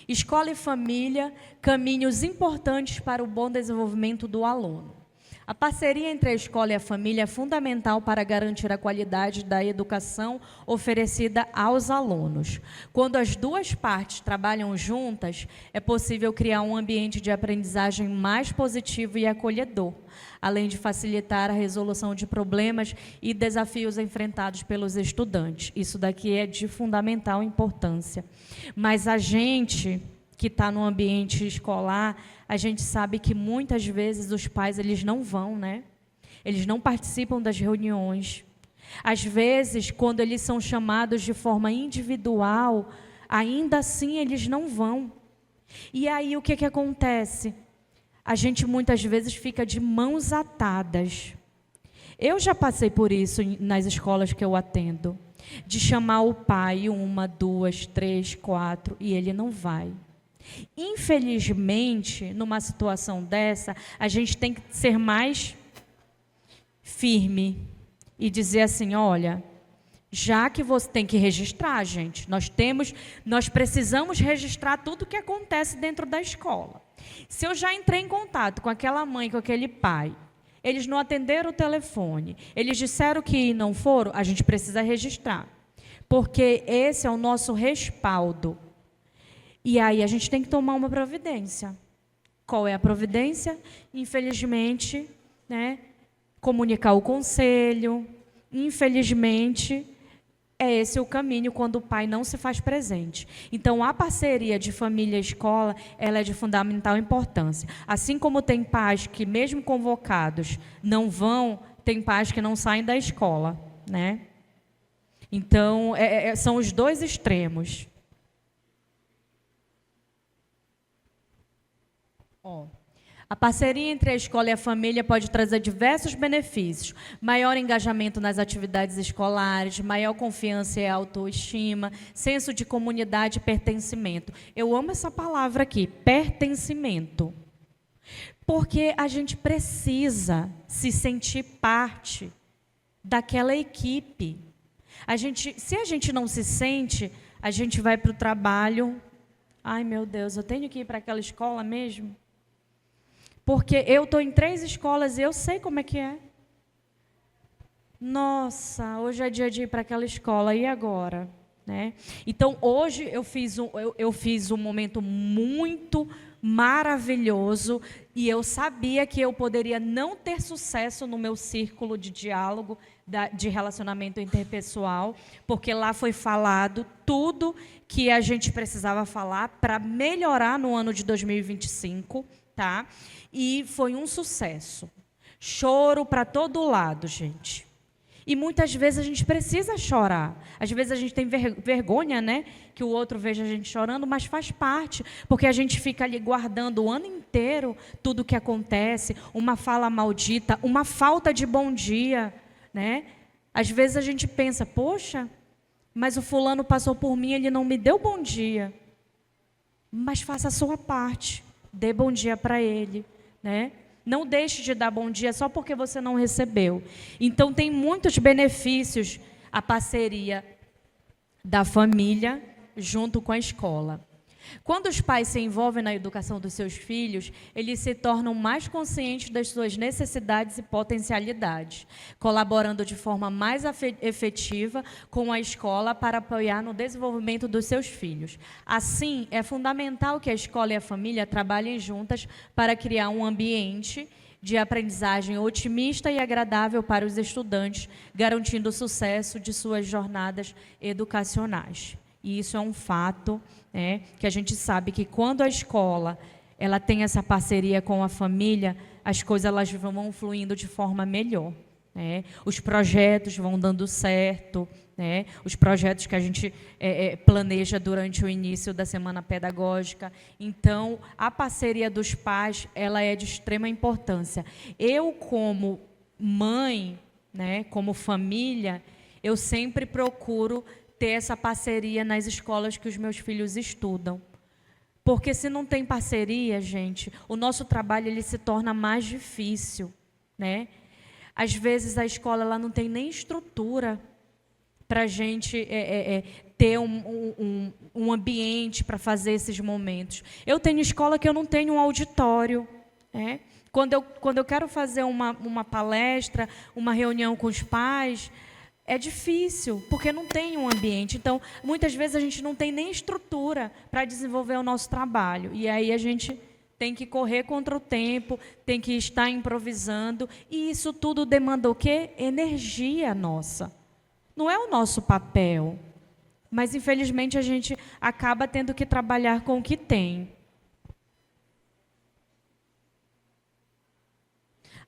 Escola e família, caminhos importantes para o bom desenvolvimento do aluno. A parceria entre a escola e a família é fundamental para garantir a qualidade da educação oferecida aos alunos. Quando as duas partes trabalham juntas, é possível criar um ambiente de aprendizagem mais positivo e acolhedor, além de facilitar a resolução de problemas e desafios enfrentados pelos estudantes. Isso daqui é de fundamental importância. Mas a gente que está no ambiente escolar, a gente sabe que muitas vezes os pais eles não vão, né? Eles não participam das reuniões. Às vezes, quando eles são chamados de forma individual, ainda assim eles não vão. E aí o que acontece? A gente muitas vezes fica de mãos atadas. Eu já passei por isso nas escolas que eu atendo, de chamar o pai 1, 2, 3, 4 e ele não vai. Infelizmente, numa situação dessa, a gente tem que ser mais firme e dizer assim, olha, já que você tem que registrar, gente, nós precisamos registrar tudo o que acontece dentro da escola. Se eu já entrei em contato com aquela mãe, com aquele pai, eles não atenderam o telefone, eles disseram que não foram, a gente precisa registrar, porque esse é o nosso respaldo. E aí a gente tem que tomar uma providência. Qual é a providência? Infelizmente, né, comunicar o conselho. Infelizmente, é esse o caminho quando o pai não se faz presente. Então, a parceria de família e escola, ela é de fundamental importância. Assim como tem pais que, mesmo convocados, não vão, tem pais que não saem da escola, né? Então, são os dois extremos. A parceria entre a escola e a família pode trazer diversos benefícios. Maior engajamento nas atividades escolares, maior confiança e autoestima, senso de comunidade e pertencimento. Eu amo essa palavra aqui, pertencimento. Porque a gente precisa se sentir parte daquela equipe. Se a gente não se sente, a gente vai para o trabalho. Ai, meu Deus, eu tenho que ir para aquela escola mesmo? Porque eu estou em 3 escolas e eu sei como é que é. Nossa, hoje é dia de ir para aquela escola, e agora? Né? Então, hoje eu fiz um momento muito maravilhoso e eu sabia que eu poderia não ter sucesso no meu círculo de diálogo, de relacionamento interpessoal, porque lá foi falado tudo que a gente precisava falar para melhorar no ano de 2025, tá? E foi um sucesso. Choro para todo lado, gente. E muitas vezes a gente precisa chorar. Às vezes a gente tem vergonha, né? Que o outro veja a gente chorando, mas faz parte. Porque a gente fica ali guardando o ano inteiro tudo o que acontece, uma fala maldita, uma falta de bom dia, né? Às vezes a gente pensa, poxa, mas o fulano passou por mim, ele não me deu bom dia. Mas faça a sua parte. Dê bom dia para ele, né? Não deixe de dar bom dia só porque você não recebeu. Então, tem muitos benefícios a parceria da família junto com a escola. Quando os pais se envolvem na educação dos seus filhos, eles se tornam mais conscientes das suas necessidades e potencialidades, colaborando de forma mais efetiva com a escola para apoiar no desenvolvimento dos seus filhos. Assim, é fundamental que a escola e a família trabalhem juntas para criar um ambiente de aprendizagem otimista e agradável para os estudantes, garantindo o sucesso de suas jornadas educacionais. E isso é um fato, que a gente sabe que quando a escola ela tem essa parceria com a família, as coisas elas vão fluindo de forma melhor. Os projetos vão dando certo, os projetos que a gente planeja durante o início da semana pedagógica. Então, a parceria dos pais ela é de extrema importância. Eu, como mãe, como família, eu sempre procuro ter essa parceria nas escolas que os meus filhos estudam. Porque se não tem parceria, gente, o nosso trabalho ele se torna mais difícil, Às vezes a escola ela não tem nem estrutura para a gente ter um ambiente para fazer esses momentos. Eu tenho escola que eu não tenho um auditório. Quando eu quero fazer uma palestra, uma reunião com os pais, é difícil, porque não tem um ambiente. Então, muitas vezes a gente não tem nem estrutura para desenvolver o nosso trabalho. E aí a gente tem que correr contra o tempo, tem que estar improvisando. E isso tudo demanda o quê? Energia nossa. Não é o nosso papel. Mas, infelizmente, a gente acaba tendo que trabalhar com o que tem.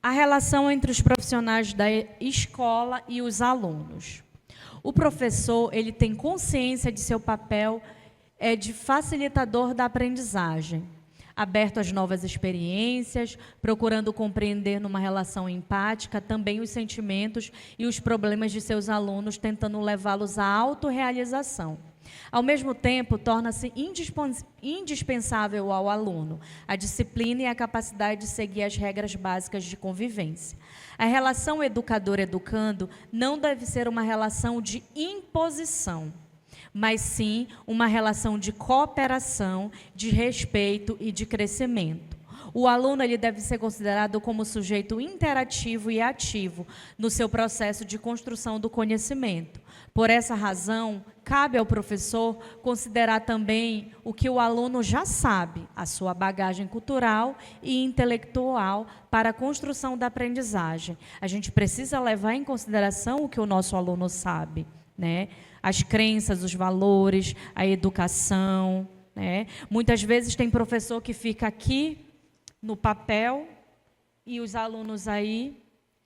A relação entre os profissionais da escola e os alunos. O professor, ele tem consciência de seu papel de facilitador da aprendizagem, aberto às novas experiências, procurando compreender numa relação empática também os sentimentos e os problemas de seus alunos, tentando levá-los à autorrealização. Ao mesmo tempo, torna-se indispensável ao aluno a disciplina e a capacidade de seguir as regras básicas de convivência. A relação educador-educando não deve ser uma relação de imposição, mas sim uma relação de cooperação, de respeito e de crescimento. O aluno ele deve ser considerado como sujeito interativo e ativo no seu processo de construção do conhecimento. Por essa razão, cabe ao professor considerar também o que o aluno já sabe, a sua bagagem cultural e intelectual para a construção da aprendizagem. A gente precisa levar em consideração o que o nosso aluno sabe, As crenças, os valores, a educação, Muitas vezes tem professor que fica aqui no papel e os alunos aí,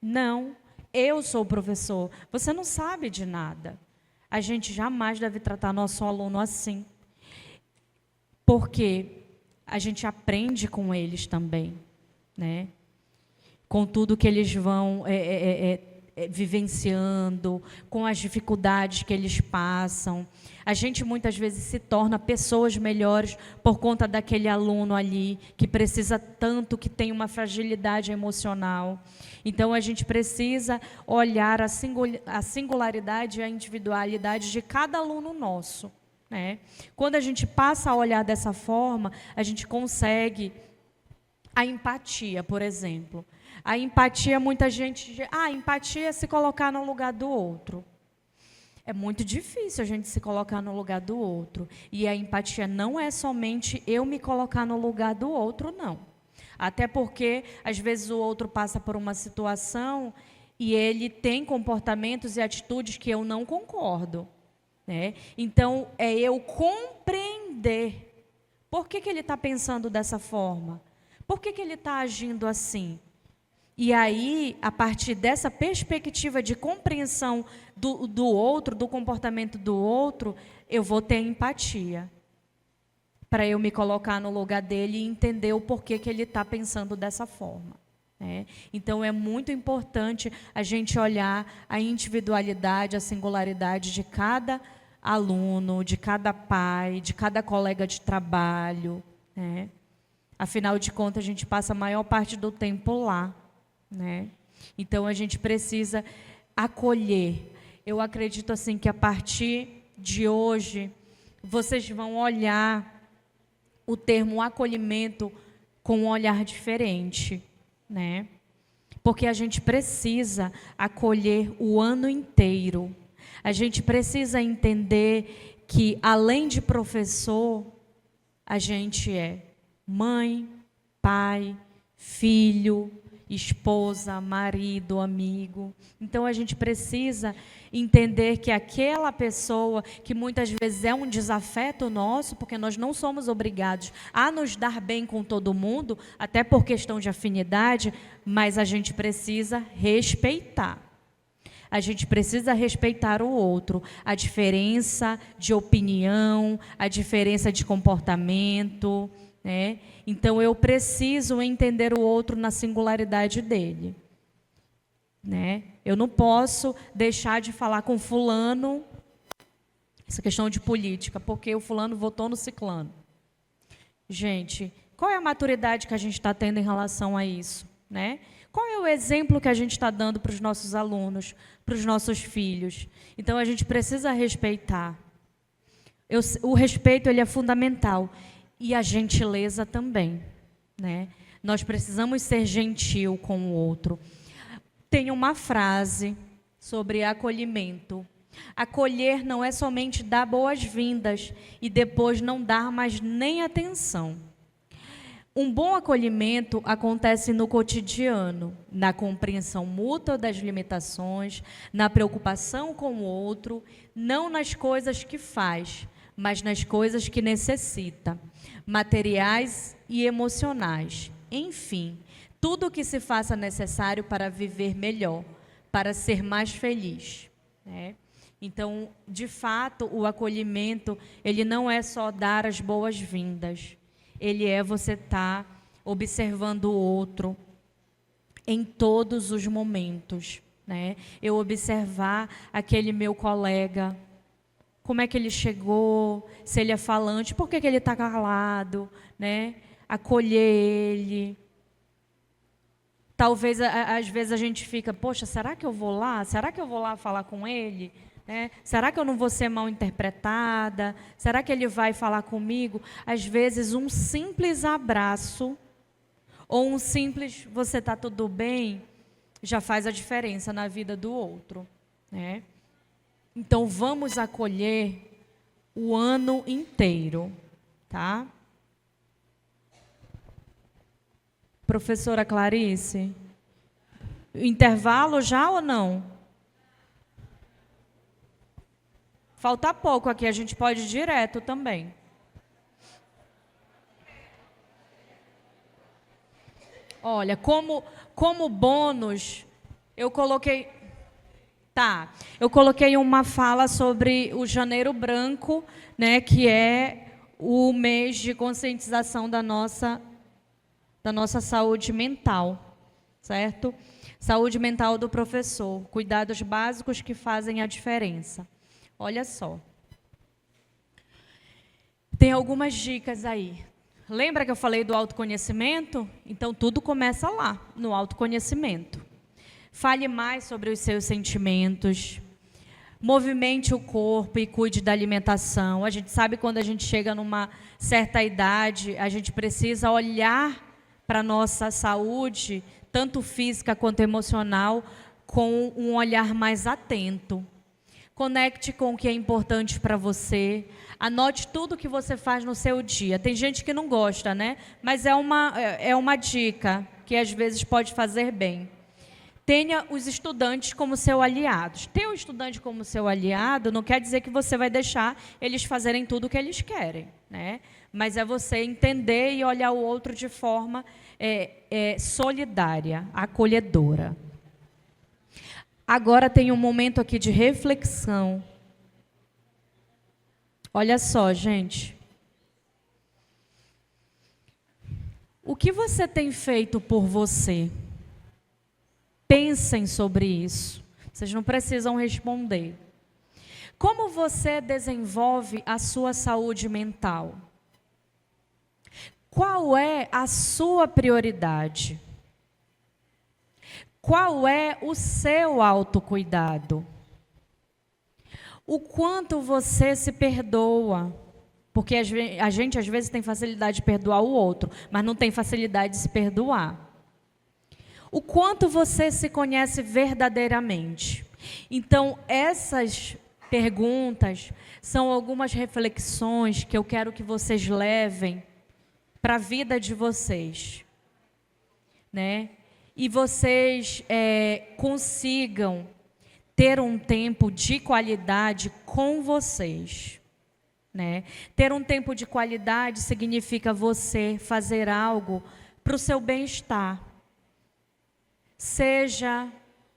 não. Eu sou o professor, você não sabe de nada. A gente jamais deve tratar nosso aluno assim. Porque a gente aprende com eles também, Com tudo que eles vão vivenciando, com as dificuldades que eles passam. A gente muitas vezes se torna pessoas melhores por conta daquele aluno ali, que precisa tanto, que tem uma fragilidade emocional. Então, a gente precisa olhar a singularidade e a individualidade de cada aluno nosso. Quando a gente passa a olhar dessa forma, a gente consegue a empatia, por exemplo. A empatia, muita gente diz, empatia é se colocar no lugar do outro. É muito difícil a gente se colocar no lugar do outro. E a empatia não é somente eu me colocar no lugar do outro, não. Até porque, às vezes, o outro passa por uma situação e ele tem comportamentos e atitudes que eu não concordo. Então, é eu compreender por que ele está pensando dessa forma. Por que ele está agindo assim? E aí, a partir dessa perspectiva de compreensão do outro, do comportamento do outro, eu vou ter empatia. Para eu me colocar no lugar dele e entender o porquê que ele está pensando dessa forma. Então, é muito importante a gente olhar a individualidade, a singularidade de cada aluno, de cada pai, de cada colega de trabalho. Afinal de contas, a gente passa a maior parte do tempo lá. Então, a gente precisa acolher. Eu acredito assim que a partir de hoje, vocês vão olhar o termo acolhimento com um olhar diferente, né? Porque a gente precisa acolher o ano inteiro. A gente precisa entender que, além de professor, a gente é mãe, pai, filho, esposa, marido, amigo. Então, a gente precisa entender que aquela pessoa, que muitas vezes é um desafeto nosso, porque nós não somos obrigados a nos dar bem com todo mundo, até por questão de afinidade, mas a gente precisa respeitar. A gente precisa respeitar o outro, a diferença de opinião, a diferença de comportamento, né? Então, eu preciso entender o outro na singularidade dele, né? Eu não posso deixar de falar com fulano, essa questão de política, porque o fulano votou no ciclano. Gente, qual é a maturidade que a gente está tendo em relação a isso, né? Qual é o exemplo que a gente está dando para os nossos alunos, para os nossos filhos? Então, a gente precisa respeitar. O respeito, ele é fundamental. E a gentileza também, né? Nós precisamos ser gentil com o outro. Tem uma frase sobre acolhimento. Acolher não é somente dar boas-vindas e depois não dar mais nem atenção. Um bom acolhimento acontece no cotidiano, na compreensão mútua das limitações, na preocupação com o outro, não nas coisas que faz, mas nas coisas que necessita, materiais e emocionais. Enfim, tudo o que se faça necessário para viver melhor, para ser mais feliz, né? Então, de fato, o acolhimento, ele não é só dar as boas-vindas, ele é você estar observando o outro em todos os momentos, né? Eu observar aquele meu colega, como é que ele chegou, se ele é falante, por que ele está calado, né? Acolher ele. Talvez, às vezes, a gente fica, poxa, será que eu vou lá? Será que eu vou lá falar com ele? Né? Será que eu não vou ser mal interpretada? Será que ele vai falar comigo? Às vezes, um simples abraço ou um simples você está tudo bem já faz a diferença na vida do outro, né? Então, vamos acolher o ano inteiro, tá? Professora Clarice, intervalo já ou não? Falta pouco aqui, a gente pode ir direto também. Olha, como bônus, eu coloquei... Tá, eu coloquei uma fala sobre o Janeiro Branco, né, que é o mês de conscientização da nossa saúde mental, certo? Saúde mental do professor, cuidados básicos que fazem a diferença. Olha só. Tem algumas dicas aí. Lembra que eu falei do autoconhecimento? Então, tudo começa lá, no autoconhecimento. Fale mais sobre os seus sentimentos. Movimente o corpo e cuide da alimentação. A gente sabe quando a gente chega numa certa idade, a gente precisa olhar para a nossa saúde, tanto física quanto emocional, com um olhar mais atento. Conecte com o que é importante para você. Anote tudo que você faz no seu dia. Tem gente que não gosta, né? Mas é uma dica que às vezes pode fazer bem. Tenha os estudantes como seu aliados. Ter o estudante como seu aliado não quer dizer que você vai deixar eles fazerem tudo o que eles querem, né? Mas é você entender e olhar o outro de forma solidária, acolhedora. Agora tem um momento aqui de reflexão. Olha só, gente. O que você tem feito por você? Pensem sobre isso. Vocês não precisam responder. Como você desenvolve a sua saúde mental? Qual é a sua prioridade? Qual é o seu autocuidado? O quanto você se perdoa? Porque a gente, às vezes, tem facilidade de perdoar o outro, mas não tem facilidade de se perdoar. O quanto você se conhece verdadeiramente. Então, essas perguntas são algumas reflexões que eu quero que vocês levem para a vida de vocês, né? E vocês consigam ter um tempo de qualidade com vocês, né? Ter um tempo de qualidade significa você fazer algo para o seu bem-estar. Seja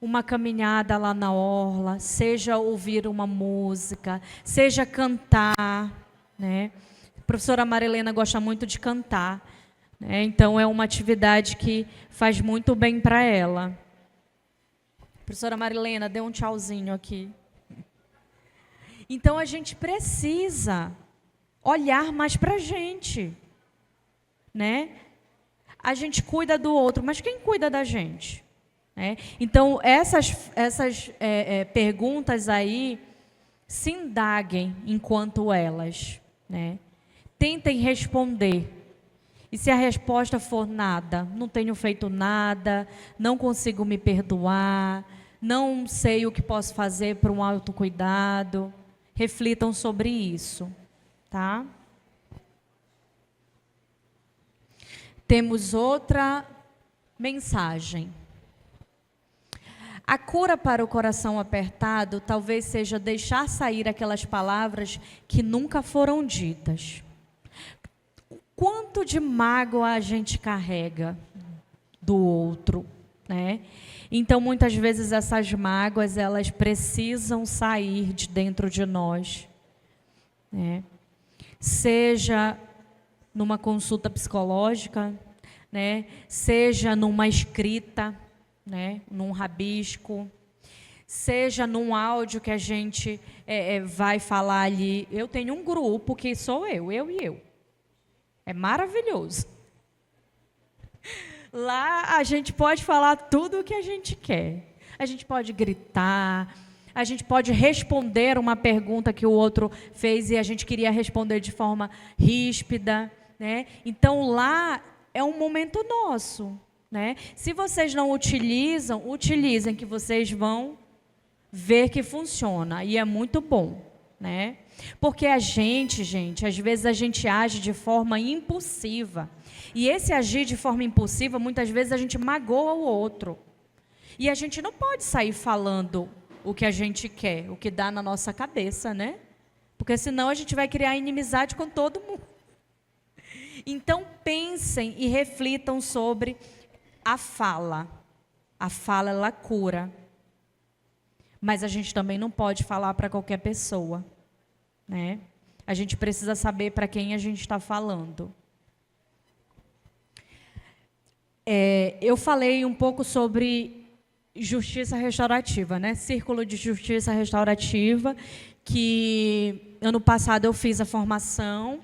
uma caminhada lá na orla, seja ouvir uma música, seja cantar, né? A professora Marilena gosta muito de cantar, né? Então é uma atividade que faz muito bem para ela. Professora Marilena, dê um tchauzinho aqui. Então a gente precisa olhar mais para a gente, né? A gente cuida do outro, mas quem cuida da gente? Então, essas perguntas aí, se indaguem enquanto elas, né? Tentem responder. E se a resposta for nada, não tenho feito nada, não consigo me perdoar, não sei o que posso fazer para um autocuidado, reflitam sobre isso, tá? Temos outra mensagem. A cura para o coração apertado talvez seja deixar sair aquelas palavras que nunca foram ditas. Quanto de mágoa a gente carrega do outro, né? Então, muitas vezes, essas mágoas, elas precisam sair de dentro de nós, né? Seja numa consulta psicológica, né? Seja numa escrita, né, num rabisco, seja num áudio que a gente vai falar ali. Eu tenho um grupo que sou eu e eu. É maravilhoso. Lá a gente pode falar tudo o que a gente quer. A gente pode gritar, a gente pode responder uma pergunta que o outro fez e a gente queria responder de forma ríspida, né? Então lá é um momento nosso, né? Se vocês não utilizam, utilizem, que vocês vão ver que funciona. E é muito bom, né? Porque a gente, às vezes a gente age de forma impulsiva. E esse agir de forma impulsiva, muitas vezes a gente magoa o outro. E a gente não pode sair falando o que a gente quer, o que dá na nossa cabeça, né? Porque senão a gente vai criar inimizade com todo mundo. Então pensem e reflitam sobre a fala. A fala, ela cura. Mas a gente também não pode falar para qualquer pessoa, né? A gente precisa saber para quem a gente está falando. Eu falei um pouco sobre justiça restaurativa, né? Círculo de Justiça Restaurativa, que ano passado eu fiz a formação.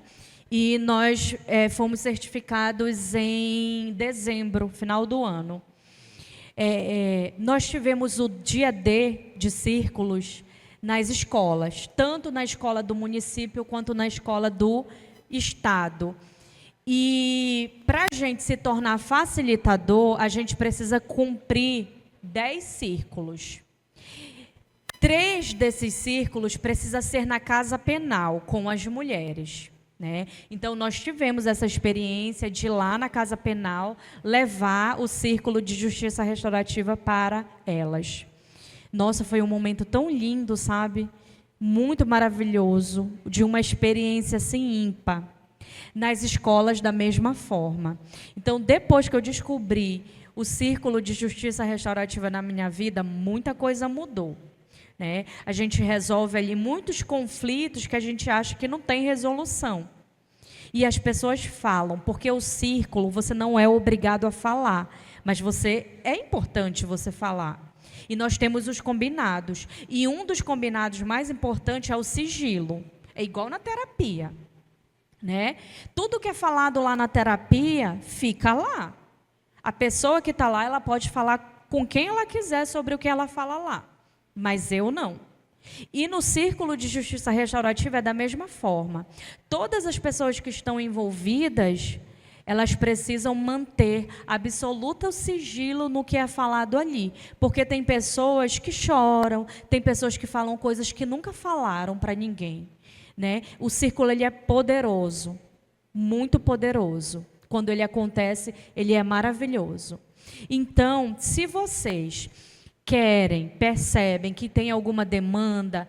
E nós fomos certificados em dezembro, final do ano. Nós tivemos o dia D de círculos nas escolas, tanto na escola do município quanto na escola do estado. E para a gente se tornar facilitador, a gente precisa cumprir 10 círculos. 3 desses círculos precisam ser na casa penal, com as mulheres, né? Então, nós tivemos essa experiência de ir lá na Casa Penal levar o Círculo de Justiça Restaurativa para elas. Nossa, foi um momento tão lindo, sabe? Muito maravilhoso, de uma experiência assim ímpar. Nas escolas, da mesma forma. Então, depois que eu descobri o Círculo de Justiça Restaurativa na minha vida, muita coisa mudou, né? A gente resolve ali muitos conflitos que a gente acha que não tem resolução. E as pessoas falam, porque o círculo, você não é obrigado a falar, mas é importante você falar. E nós temos os combinados. E um dos combinados mais importantes é o sigilo. É igual na terapia, né? Tudo que é falado lá na terapia, fica lá. A pessoa que está lá, ela pode falar com quem ela quiser sobre o que ela fala lá. Mas eu não. E no círculo de justiça restaurativa é da mesma forma. Todas as pessoas que estão envolvidas, elas precisam manter absoluto sigilo no que é falado ali. Porque tem pessoas que choram, tem pessoas que falam coisas que nunca falaram para ninguém, né? O círculo ele é poderoso, muito poderoso. Quando ele acontece, ele é maravilhoso. Então, se vocês percebem que tem alguma demanda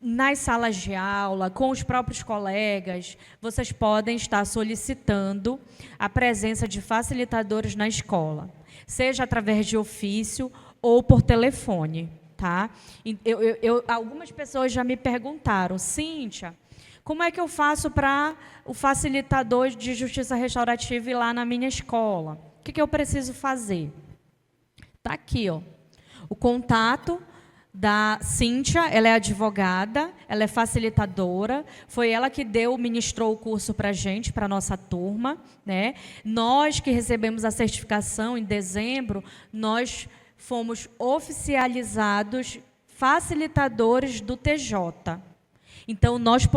nas salas de aula, com os próprios colegas, vocês podem estar solicitando a presença de facilitadores na escola, seja através de ofício ou por telefone, tá? Algumas pessoas já me perguntaram, Cíntia, como é que eu faço para o facilitador de justiça restaurativa ir lá na minha escola? O que eu preciso fazer? Está aqui, ó. O contato da Cíntia, ela é advogada, ela é facilitadora, foi ela que ministrou o curso para a gente, para a nossa turma, né? Nós que recebemos a certificação em dezembro, nós fomos oficializados facilitadores do TJ. Então, nós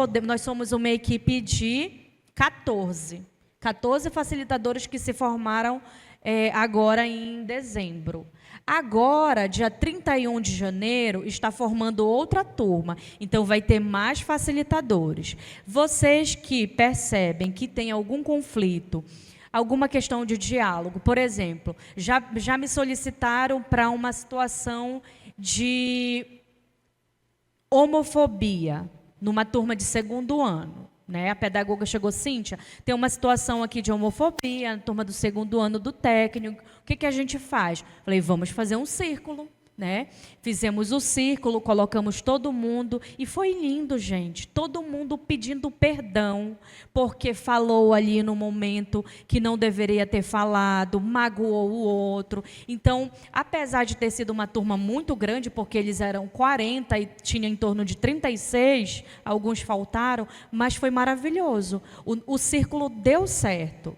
somos uma equipe de 14 facilitadores que se formaram agora em dezembro. Agora, dia 31 de janeiro, está formando outra turma, então vai ter mais facilitadores. Vocês que percebem que tem algum conflito, alguma questão de diálogo, por exemplo, já me solicitaram para uma situação de homofobia, numa turma de segundo ano. Né? A pedagoga chegou, Cíntia, tem uma situação aqui de homofobia, na turma do segundo ano do técnico, o que a gente faz? Falei, vamos fazer um círculo. Né? Fizemos o círculo, colocamos todo mundo, e foi lindo, gente, todo mundo pedindo perdão, porque falou ali no momento que não deveria ter falado, magoou o outro. Então, apesar de ter sido uma turma muito grande, porque eles eram 40 e tinha em torno de 36, alguns faltaram, mas foi maravilhoso. O círculo deu certo.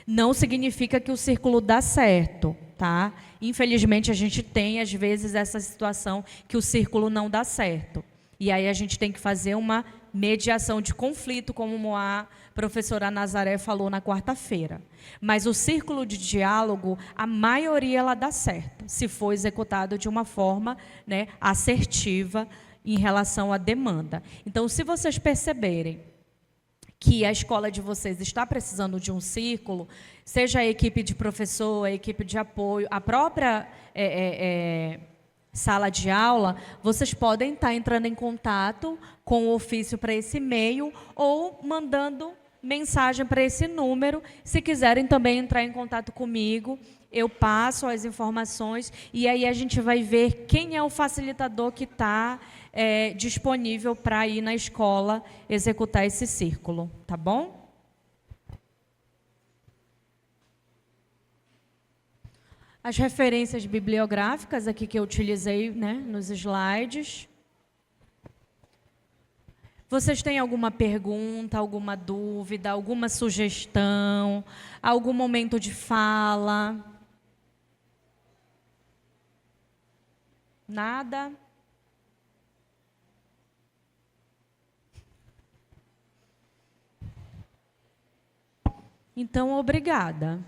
Não significa que o círculo dá certo, tá? Infelizmente, a gente tem, às vezes, essa situação que o círculo não dá certo. E aí a gente tem que fazer uma mediação de conflito, como a professora Nazaré falou na quarta-feira. Mas o círculo de diálogo, a maioria ela dá certo, se for executado de uma forma, né, assertiva em relação à demanda. Então, se vocês perceberem que a escola de vocês está precisando de um círculo, seja a equipe de professor, a equipe de apoio, a própria sala de aula, vocês podem estar entrando em contato com o ofício para esse e-mail ou mandando mensagem para esse número. Se quiserem também entrar em contato comigo, eu passo as informações e aí a gente vai ver quem é o facilitador que está disponível para ir na escola executar esse círculo, tá bom? As referências bibliográficas aqui que eu utilizei, né, nos slides. Vocês têm alguma pergunta, alguma dúvida, alguma sugestão, algum momento de fala? Nada? Então, obrigada.